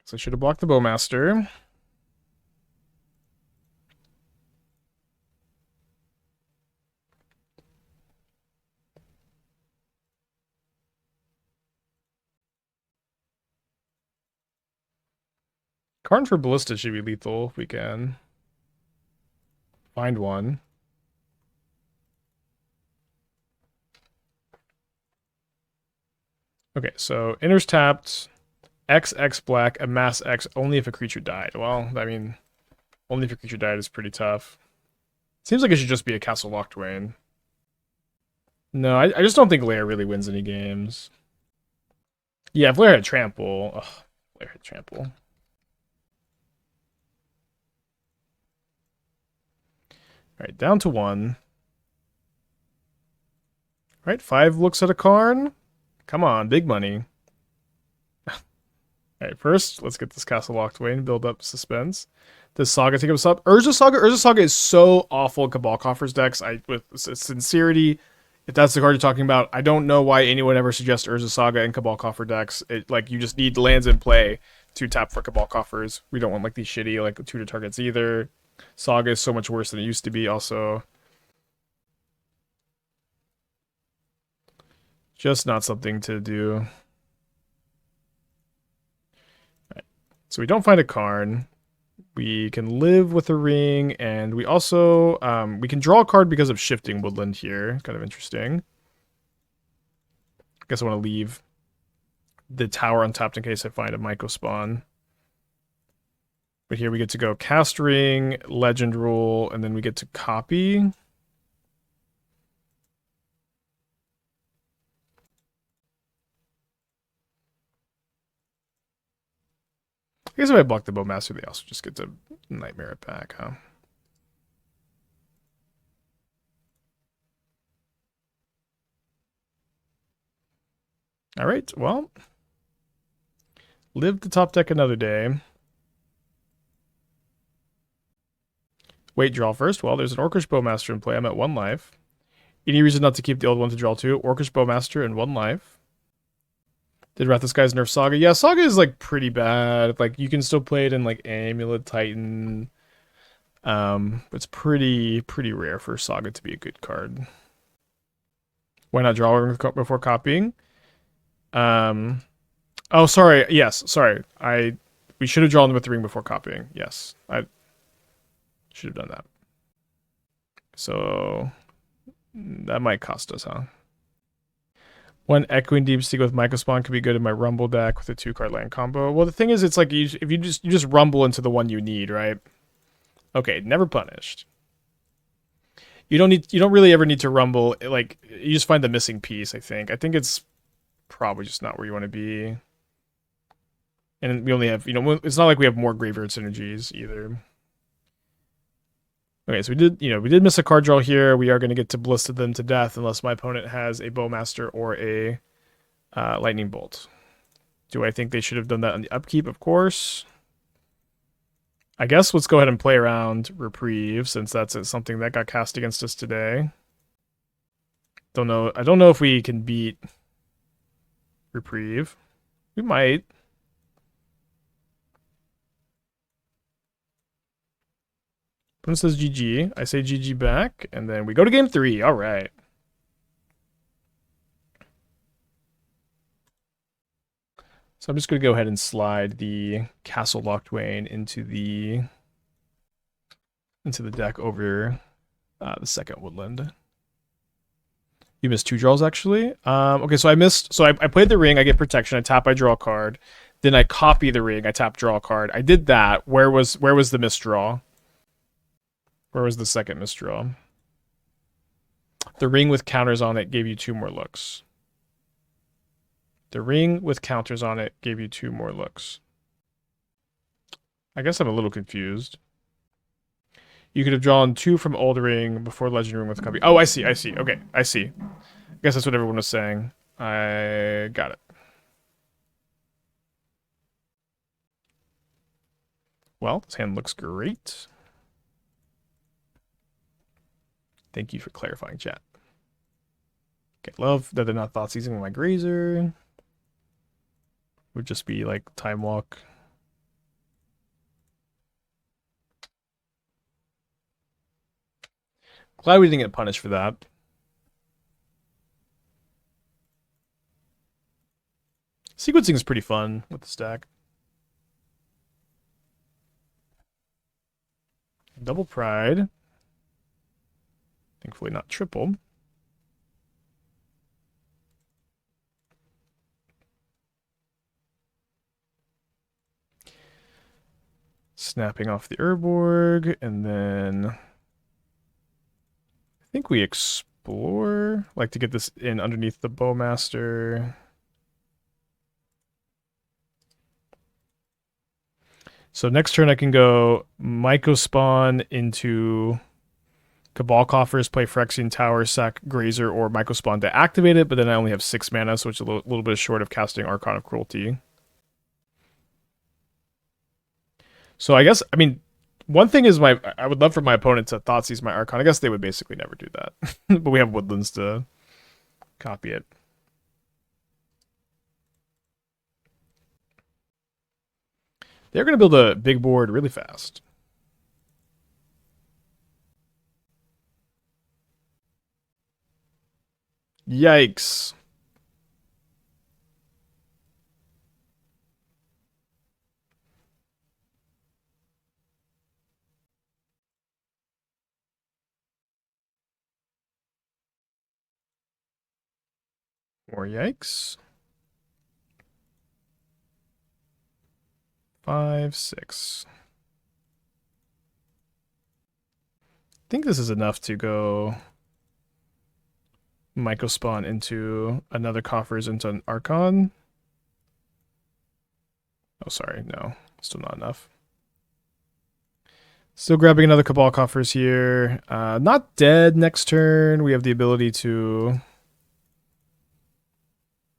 So I should have blocked the Bowmaster. Karn for Ballista should be lethal if we can find one. Okay, so Inner's tapped, XX black, Amass X only if a creature died. Well, I mean, only if a creature died is pretty tough. Seems like it should just be a Castle Locthwain. No, I just don't think Lair really wins any games. Yeah, if Lair had Trample. Ugh, Lair had Trample. Alright, down to 1. Alright, 5 looks at a Karn. Come on, big money. Alright, first, let's get this Castle Locthwain, build up suspense. Does Saga take us up? Urza Saga is so awful in Cabal Coffers decks. With sincerity, If that's the card you're talking about, I don't know why anyone ever suggests Urza Saga and Cabal Coffer decks. Like, you just need lands in play to tap for Cabal Coffers. We don't want, like, these shitty, like, tutor targets either. Saga is so much worse than it used to be, also. Just not something to do. Right. So we don't find a Karn. We can live with a ring, and we also we can draw a card because of Shifting Woodland here. Kind of interesting. I guess I want to leave the tower untapped in case I find a Mycospawn. But here we get to go Cast Ring, Legend Rule, and then we get to copy. I guess if I block the Bowmaster, they also just get to Nightmare it back, huh? Alright, well. Live to top deck another day. Wait, draw first. Well, there's an Orcish Bowmaster in play. I'm at 1 life. Any reason not to keep the old one to draw 2? Orcish Bowmaster and 1 life. Did Wrath of Skies nerf Saga? Yeah, Saga is, like, pretty bad. Like, you can still play it in, like, Amulet Titan. It's pretty rare for Saga to be a good card. Why not draw before copying? Oh, sorry. Yes, sorry. We should have drawn with the ring before copying. Yes, I should have done that. So that might cost us, huh? One Echoing Deep Sea with Mycospawn could be good in my Rumble deck with a 2-card land combo. Well, the thing is, it's like if you just rumble into the one you need, right? Okay, never punished. You don't really ever need to rumble. Like, you just find the missing piece. I think it's probably just not where you want to be. And we only have, it's not like we have more graveyard synergies either. Okay, so we did miss a card draw here. We are going to get to Ballista them to death unless my opponent has a Bowmaster or a Lightning Bolt. Do I think they should have done that on the upkeep? Of course. I guess let's go ahead and play around Reprieve, since that's something that got cast against us today. I don't know if we can beat Reprieve. We might. Opponent says GG. I say GG back, and then we go to game 3. All right. So I'm just going to go ahead and slide the Castle Locthwain into the deck over the second Woodland. You missed 2 draws, actually. Okay, so I played the ring. I get protection. I tap. I draw a card. Then I copy the ring. I tap. Draw a card. I did that. Where was the misdraw? Where was the second misdraw? The ring with counters on it gave you 2 more looks. The ring with counters on it gave you 2 more looks. I guess I'm a little confused. You could have drawn 2 from Old Ring before Legend Ring with copy. Oh, I see. Okay, I see. I guess that's what everyone was saying. I got it. Well, this hand looks great. Thank you for clarifying, chat. Okay, love that they're not thought seizing my Grazer. Would just be like Time Walk. Glad we didn't get punished for that. Sequencing is pretty fun with the stack. Double Pride. Thankfully not triple. Snapping off the Urborg, and then I think we explore, like to get this in underneath the Bowmaster. So next turn I can go Mycospawn into Cabal Coffers, play Phyrexian Tower, sack Grazer or Mycospawn to activate it, but then I only have 6 mana, so it's a little bit short of casting Archon of Cruelty. So I guess, I mean, one thing is I would love for my opponent to Thoughtseize my Archon. I guess they would basically never do that. But we have Woodlands to Copy it. They're going to build a big board really fast. Yikes. More yikes. 5, 6. I think this is enough to go Mycospawn into another Coffers into an Archon. Oh, sorry. No. Still not enough. Still grabbing another Cabal Coffers here. Not dead next turn. We have the ability to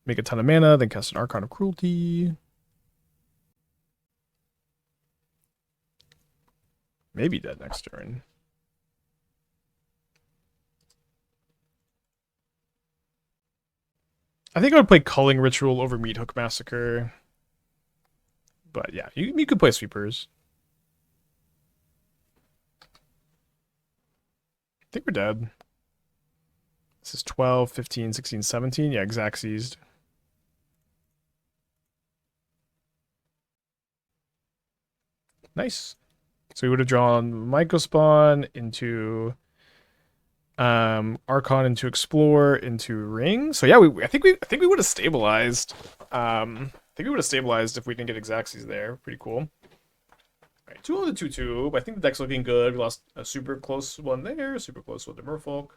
make a ton of mana, then cast an Archon of Cruelty. Maybe dead next turn. I think I would play Culling Ritual over Meathook Massacre. But yeah, you could play Sweepers. I think we're dead. This is 12, 15, 16, 17. Yeah, exact seized. Nice. So we would have drawn Mycospawn into Archon into Explore into Ring. So yeah, I think we would have stabilized. I think we would have stabilized if we didn't get Exaxes there. Pretty cool. All right, 2 on the 2/2. I think the deck's looking good. We lost a super close one there, super close one to Merfolk.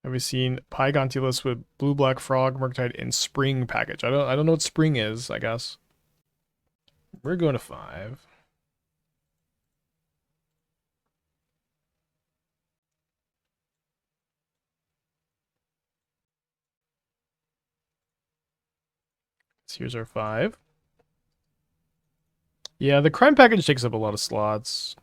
Have we seen Pygontulus with Blue Black Frog Murktide in Spring package? I don't know what Spring is, I guess. We're going to 5. So here's our 5. Yeah, the crime package takes up a lot of slots.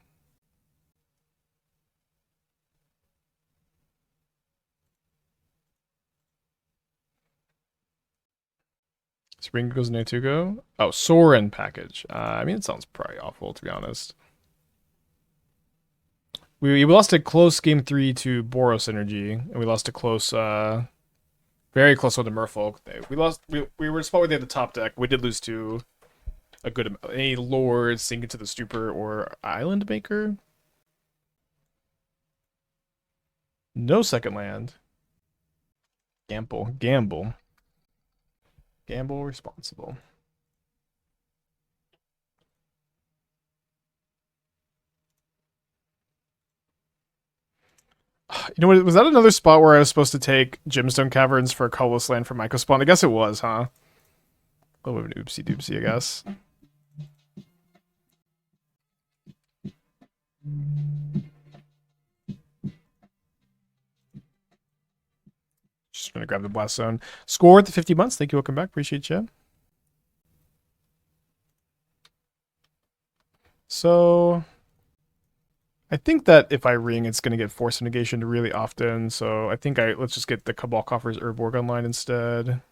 Spring goes Natugo. Oh, Sorin package. I mean, it sounds probably awful, to be honest. We lost a close game 3 to Boros Energy, and we lost a close, very close one to Merfolk. We were a spot where they had the top deck. We did lose to a good amount. Any Lord, Sink into the Stupor, or Island Maker. No second land. Gamble responsible. You know what? Was that another spot where I was supposed to take Gemstone Caverns for a colorless land for Mycospawn? I guess it was, huh? A little bit of an oopsie doopsie, I guess. Just gonna grab the Blast Zone. Score at the 50 months. Thank you. Welcome back. Appreciate you. So I think that if I ring, it's going to get Force Negation really often. So I think let's just get the Cabal Coffers Urborg online instead.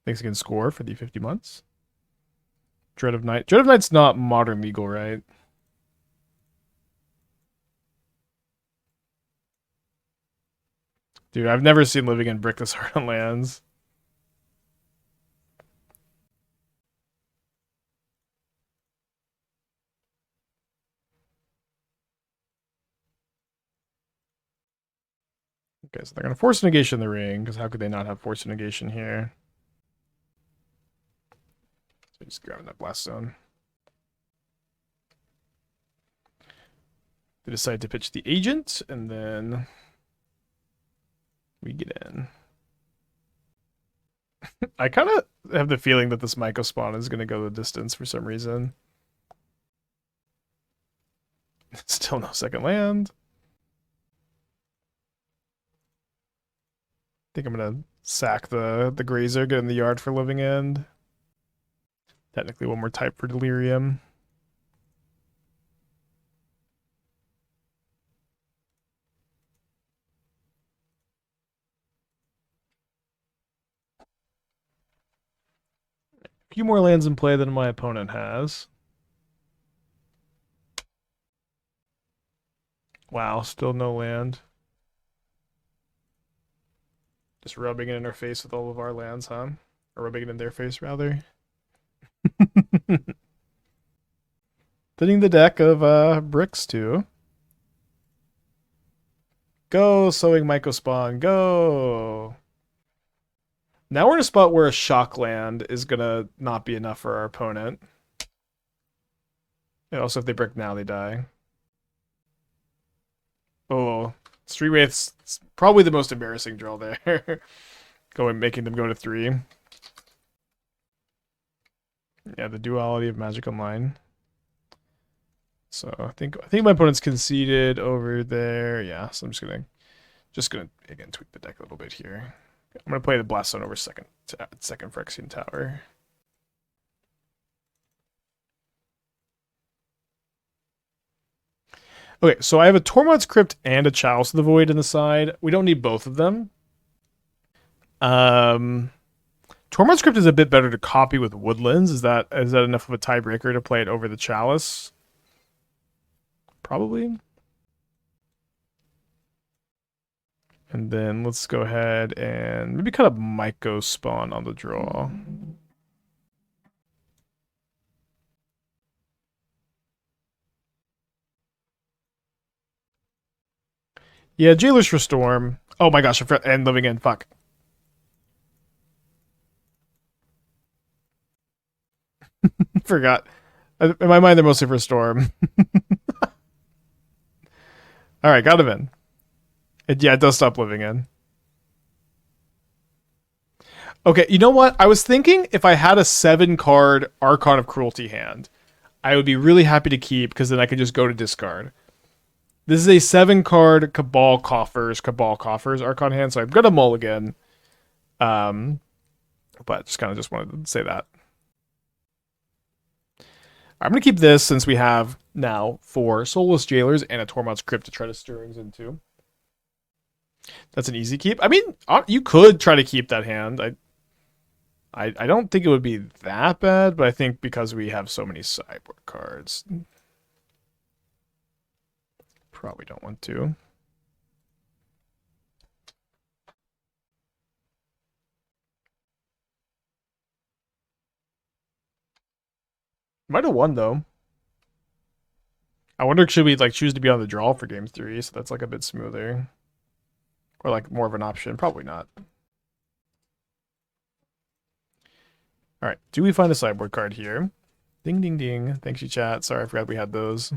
Thanks again, Score, for the 50 months. Dread of Night. Dread of Night's not modern legal, right? Dude, I've never seen Living in Brick this hard on lands. Okay, so they're going to Force Negation the ring, because how could they not have Force Negation here? So just grabbing that Blast Zone. They decide to pitch the Agent, and then we get in. I kind of have the feeling that this Mycospawn is going to go the distance for some reason. Still no second land. Think I'm gonna sack the Grazer, get in the yard for Living End. Technically one more type for Delirium. few more lands in play than my opponent has. Wow, still no land. Just rubbing it in our face with all of our lands, huh? Or rubbing it in their face, rather. Thinning the deck of bricks, too. Go, Sowing Mycospawn, go! Now we're in a spot where a shock land is gonna not be enough for our opponent. And also, if they brick now, they die. Oh, Street Wraith's probably the most embarrassing draw there. Making them go to 3. Yeah, the duality of Magic Online. So I think my opponent's conceded over there. Yeah, so I'm just gonna again tweak the deck a little bit here. I'm gonna play the Blast Zone over second Phyrexian Tower. Okay, so I have a Tormod's Crypt and a Chalice of the Void in the side. We don't need both of them. Tormod's Crypt is a bit better to copy with Woodlands. Is that enough of a tiebreaker to play it over the Chalice? Probably. And then let's go ahead and maybe cut up Mycospawn on the draw. Yeah, Jailer's for Storm. Oh my gosh, and Living In. Fuck. Forgot. In my mind, they're mostly for Storm. Alright, got him in. Yeah, it does stop Living In. Okay, you know what? I was thinking if I had a 7-card Archon of Cruelty hand, I would be really happy to keep because then I could just go to discard. This is a 7-card Cabal Coffers Archon hand, so I'm gonna mulligan. But just wanted to say that. I'm gonna keep this since we have now 4 Soulless Jailers and a Tormod's Crypt to try to stirrings into. That's an easy keep. I mean, you could try to keep that hand. I don't think it would be that bad, but I think because we have so many sideboard cards, probably don't want to. Might have won though. I wonder, should we choose to be on the draw for game 3, so that's a bit smoother, or more of an option? Probably not. All right, do we find a sideboard card here? Ding, ding, ding. Thanks, you chat. Sorry, I forgot we had those.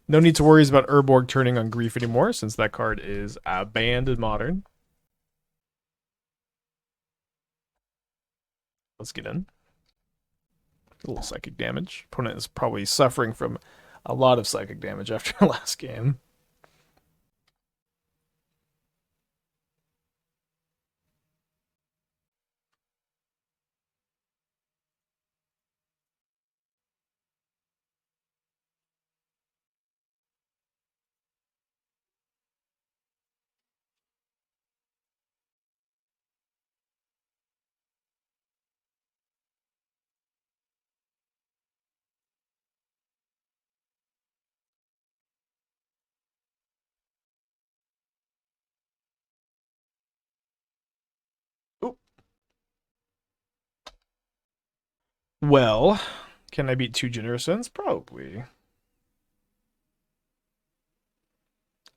No need to worry about Urborg turning on Grief anymore, since that card is banned in Modern. Let's get in. A little psychic damage. Opponent is probably suffering from a lot of psychic damage after the last game. Well, can I beat 2 Generousins? Probably.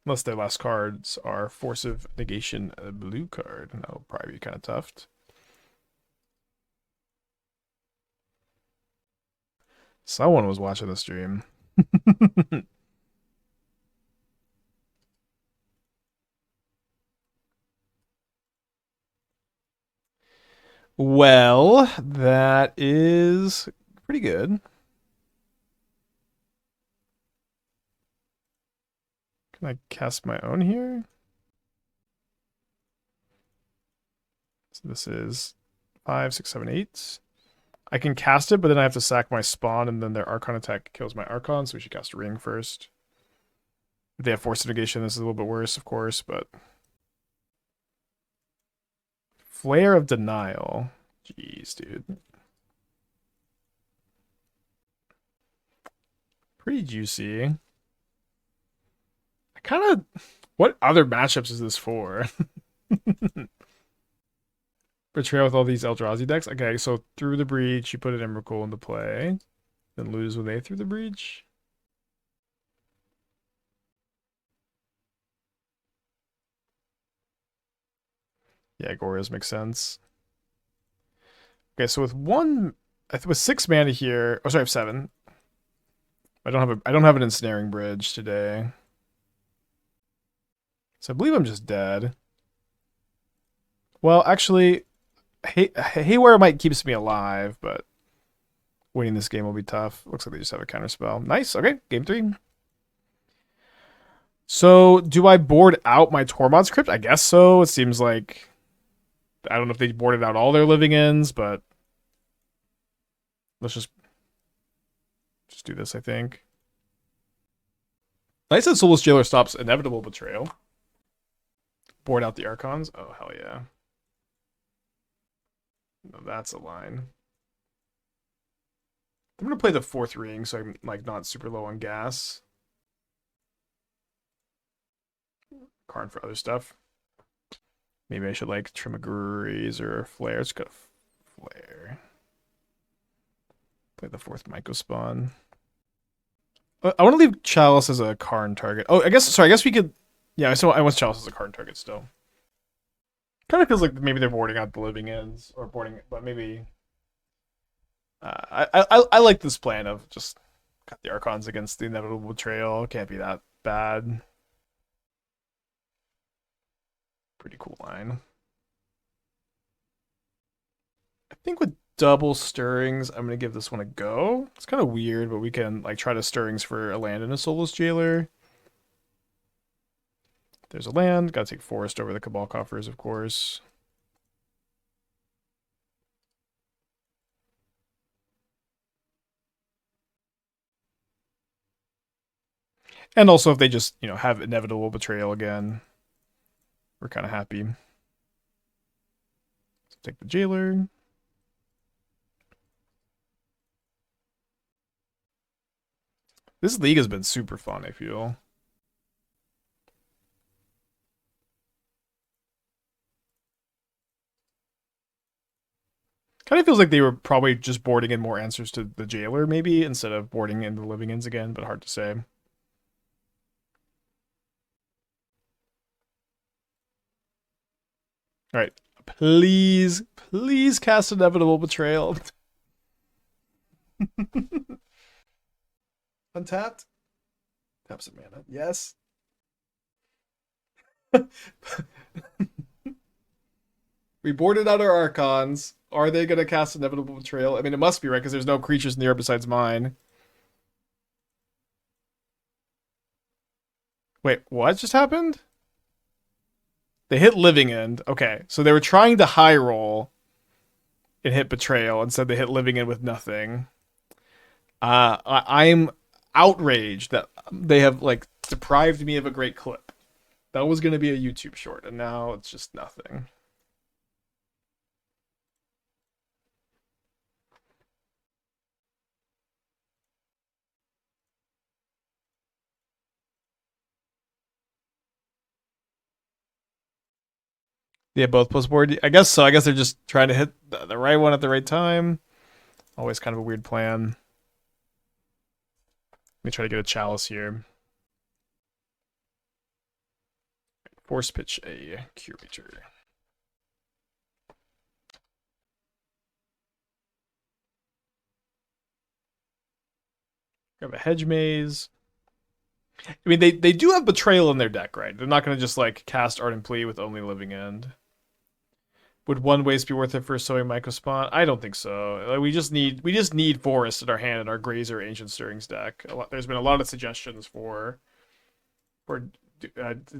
Unless their last cards are Force of Negation, a blue card. That'll probably be kind of tough. Someone was watching the stream. Well, that is pretty good. Can I cast my own here? So this is 5, 6, 7, 8. I can cast it, but then I have to sack my spawn, and then their Archon attack kills my Archon, so we should cast a Ring first. If they have Force of Negation, this is a little bit worse, of course, but... Flare of Denial. Jeez, dude. Pretty juicy. I kind of... What other matchups is this for? Betrayal with all these Eldrazi decks? Okay, so through the breach, you put an Emrakul into play. Then lose when they through the breach. Yeah, Gorios makes sense. Okay, so with with 6 mana here, oh sorry, I have 7. I don't have an ensnaring bridge today. So I believe I'm just dead. Well, actually, Haywire Mite keeps me alive, but winning this game will be tough. Looks like they just have a counterspell. Nice. Okay, game 3. So, do I board out my Tormod's Crypt? I guess so. It seems like... I don't know if they boarded out all their living ends, but... Let's just do this, I think. Nice that Soulless Jailer stops Inevitable Betrayal. Board out the Archons. Oh, hell yeah. No, that's a line. I'm going to play the 4th ring, so I'm like not super low on gas. Karn for other stuff. Maybe I should like trim a Grazer or Flare. Let's go Flare. Play the 4th Mycospawn. I want to leave Chalice as a Karn target. Oh, I guess we could... Yeah, I want Chalice as a Karn target still. Kind of feels like maybe they're boarding out the living ends, or boarding... But maybe... I like this plan of just cut the Archons against the Inevitable Betrayal. Can't be that bad. Pretty cool line. I think with double Stirrings, I'm going to give this one a go. It's kind of weird, but we can like try to Stirrings for a land and a Soulless Jailer. There's a land. Got to take Forest over the Cabal Coffers, of course. And also if they just, have Inevitable Betrayal again, we're kind of happy. So take the Jailer. This league has been super fun, I feel. Kind of feels like they were probably just boarding in more answers to the Jailer, maybe, instead of boarding in the living ends again, but hard to say. Alright. Please cast Inevitable Betrayal. Untapped? Tap some mana. Yes. We boarded out our Archons. Are they going to cast Inevitable Betrayal? I mean, it must be, right? Because there's no creatures in the air besides mine. Wait, what just happened? They hit Living End. Okay, so they were trying to high roll and hit Betrayal. Instead, they hit Living End with nothing. I'm outraged that they have, like, deprived me of a great clip. That was going to be a YouTube short, and now it's just nothing. Yeah, both plus board. I guess so. I guess they're just trying to hit the right one at the right time. Always kind of a weird plan. Let me try to get a Chalice here. Force pitch a Curator. Grab a Hedge Maze. I mean, they do have Betrayal in their deck, right? They're not going to just like cast Ardent Plea with only Living End. Would one waste be worth it for Sowing Mycospawn? I don't think so. Like, we just need Forest in our hand in our Grazer Ancient Stirrings deck. There's been a lot of suggestions for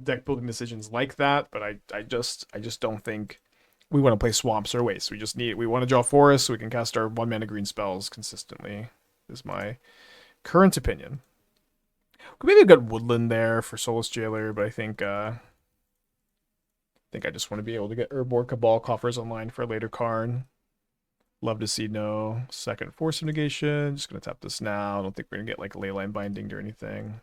deck building decisions like that, but I just don't think we want to play Swamps or Waste. We want to draw Forest so we can cast our 1-mana green spells consistently. Is my current opinion. Maybe I've got Woodland there for Soulless Jailer, but I think I just want to be able to get Urborg Cabal Coffers online for a later Karn. Love to see no second force negation. Just gonna tap this now. I don't think we're gonna get like leyline binding or anything.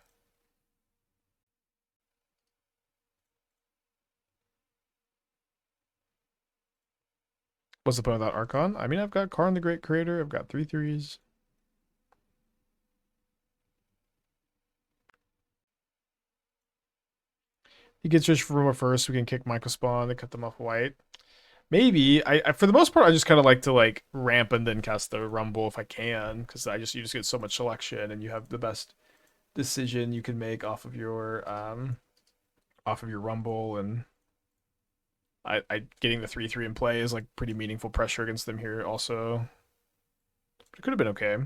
What's the point of that Archon? I mean, I've got Karn the Great Creator. I've got 3/3s. He gets rich from a first. We can kick Mycospawn and cut them off white. Maybe I for the most part I just kind of like to like ramp and then cast the Rumble if I can, because you just get so much selection and you have the best decision you can make off of your Rumble, and I getting the 3/3 in play is like pretty meaningful pressure against them here also. But it could have been okay.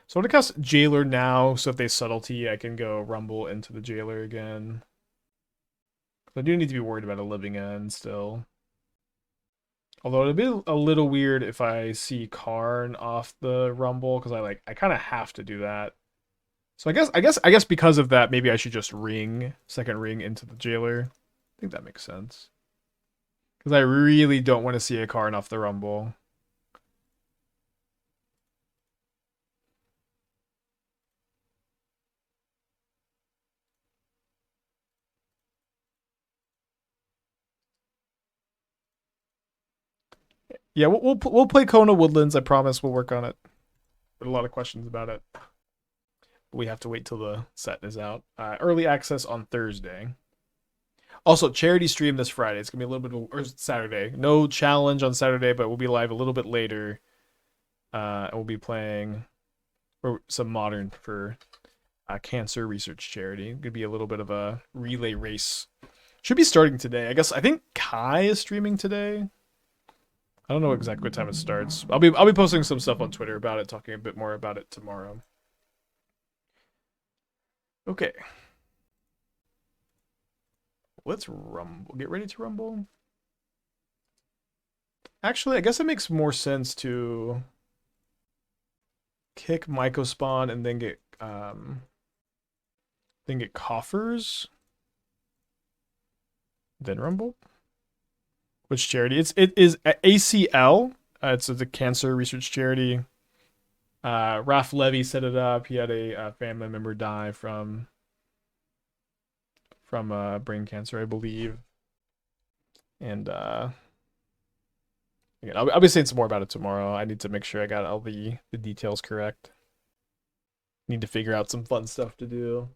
So I'm gonna cast Jailer now, so if they subtlety, I can go Rumble into the Jailer again. I do need to be worried about a living end still. Although it'd be a little weird if I see Karn off the Rumble, because I kind of have to do that. So I guess because of that, maybe I should just second ring into the Jailer. I think that makes sense. Because I really don't want to see a Karn off the Rumble. Yeah, we'll play Kona Woodlands. I promise we'll work on it. But a lot of questions about it. We have to wait till the set is out. Early access on Thursday. Also, charity stream this Friday. It's gonna be a little bit or Saturday. No challenge on Saturday, but we'll be live a little bit later. And we'll be playing some modern for cancer research charity. It could be a little bit of a relay race. Should be starting today. I think Kai is streaming today. I don't know exactly what time it starts. I'll be posting some stuff on Twitter about it, talking a bit more about it tomorrow. Okay. Let's rumble. Get ready to rumble. Actually, I guess it makes more sense to kick Mycospawn and then get coffers. Then rumble. Which charity? It is ACL. It's the cancer research charity. Ralph Levy set it up. He had a family member die from brain cancer, I believe. And again, I'll be saying some more about it tomorrow. I need to make sure I got all the details correct. Need to figure out some fun stuff to do.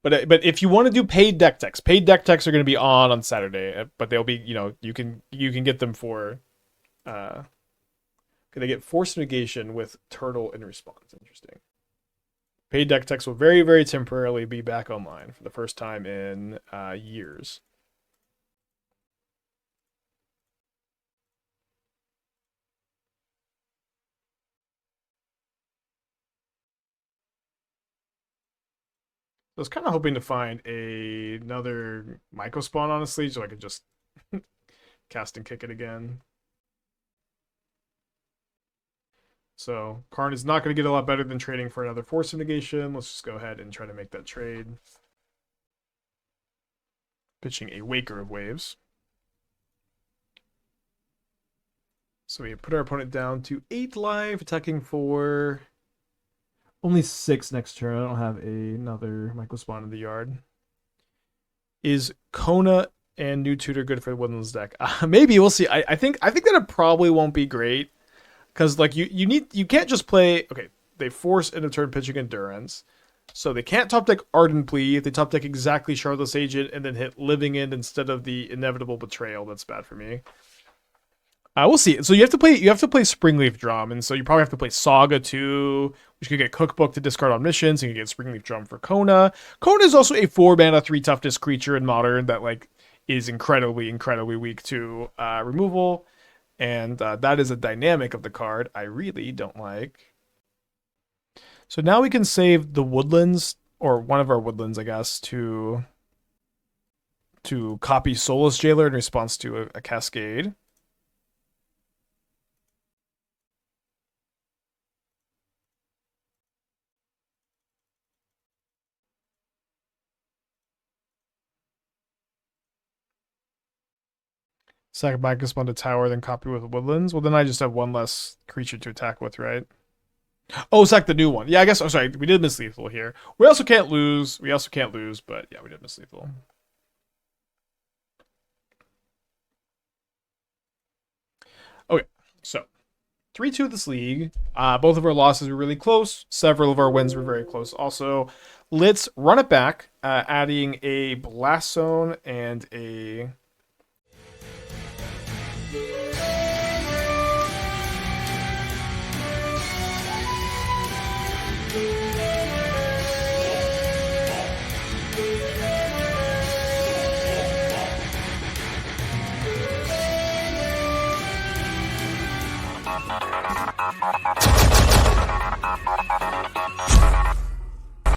But if you want to do paid deck techs are going to be on Saturday. But they'll be, you can get them for they get force negation with turtle in response. Interesting. Paid deck techs will very, very temporarily be back online for the first time in years. I was kind of hoping to find another Mycospawn, honestly, so I could just cast and kick it again. So Karn is not going to get a lot better than trading for another Force of Negation. Let's just go ahead and try to make that trade. Pitching a Waker of Waves. So we put our opponent down to 8 life, attacking for only 6 next turn. I don't have another Mycospawn in the yard. Is Kona and New Tutor good for the Woodlands deck? Maybe, we'll see. I think that it probably won't be great. Because like you can't just play. Okay, they force end of turn pitching Endurance, so they can't top deck Ardent Plea. If they top deck exactly Shardless Agent and then hit Living End instead of the Inevitable Betrayal, that's bad for me. We'll see. So you have to play Springleaf Drum, and so you probably have to play Saga too, which could get Cookbook to discard omniscience, and you get Springleaf Drum for Kona. Kona is also a 4-mana 3 toughness creature in Modern that like is incredibly weak to removal. And that is a dynamic of the card I really don't like. So now we can save the Woodlands, or one of our Woodlands, I guess, to copy Soulless Jailer in response to a Cascade. Sack Mycospawn to tower, then copy with woodlands. Well, then I just have one less creature to attack with, right? Oh, sack the new one. Yeah, I guess. Oh, sorry, we did miss lethal here. We also can't lose. But yeah, we did miss lethal. Okay, so 3-2 this league. Both of our losses were really close. Several of our wins were very close. Also, let's run it back, adding a blast zone and a.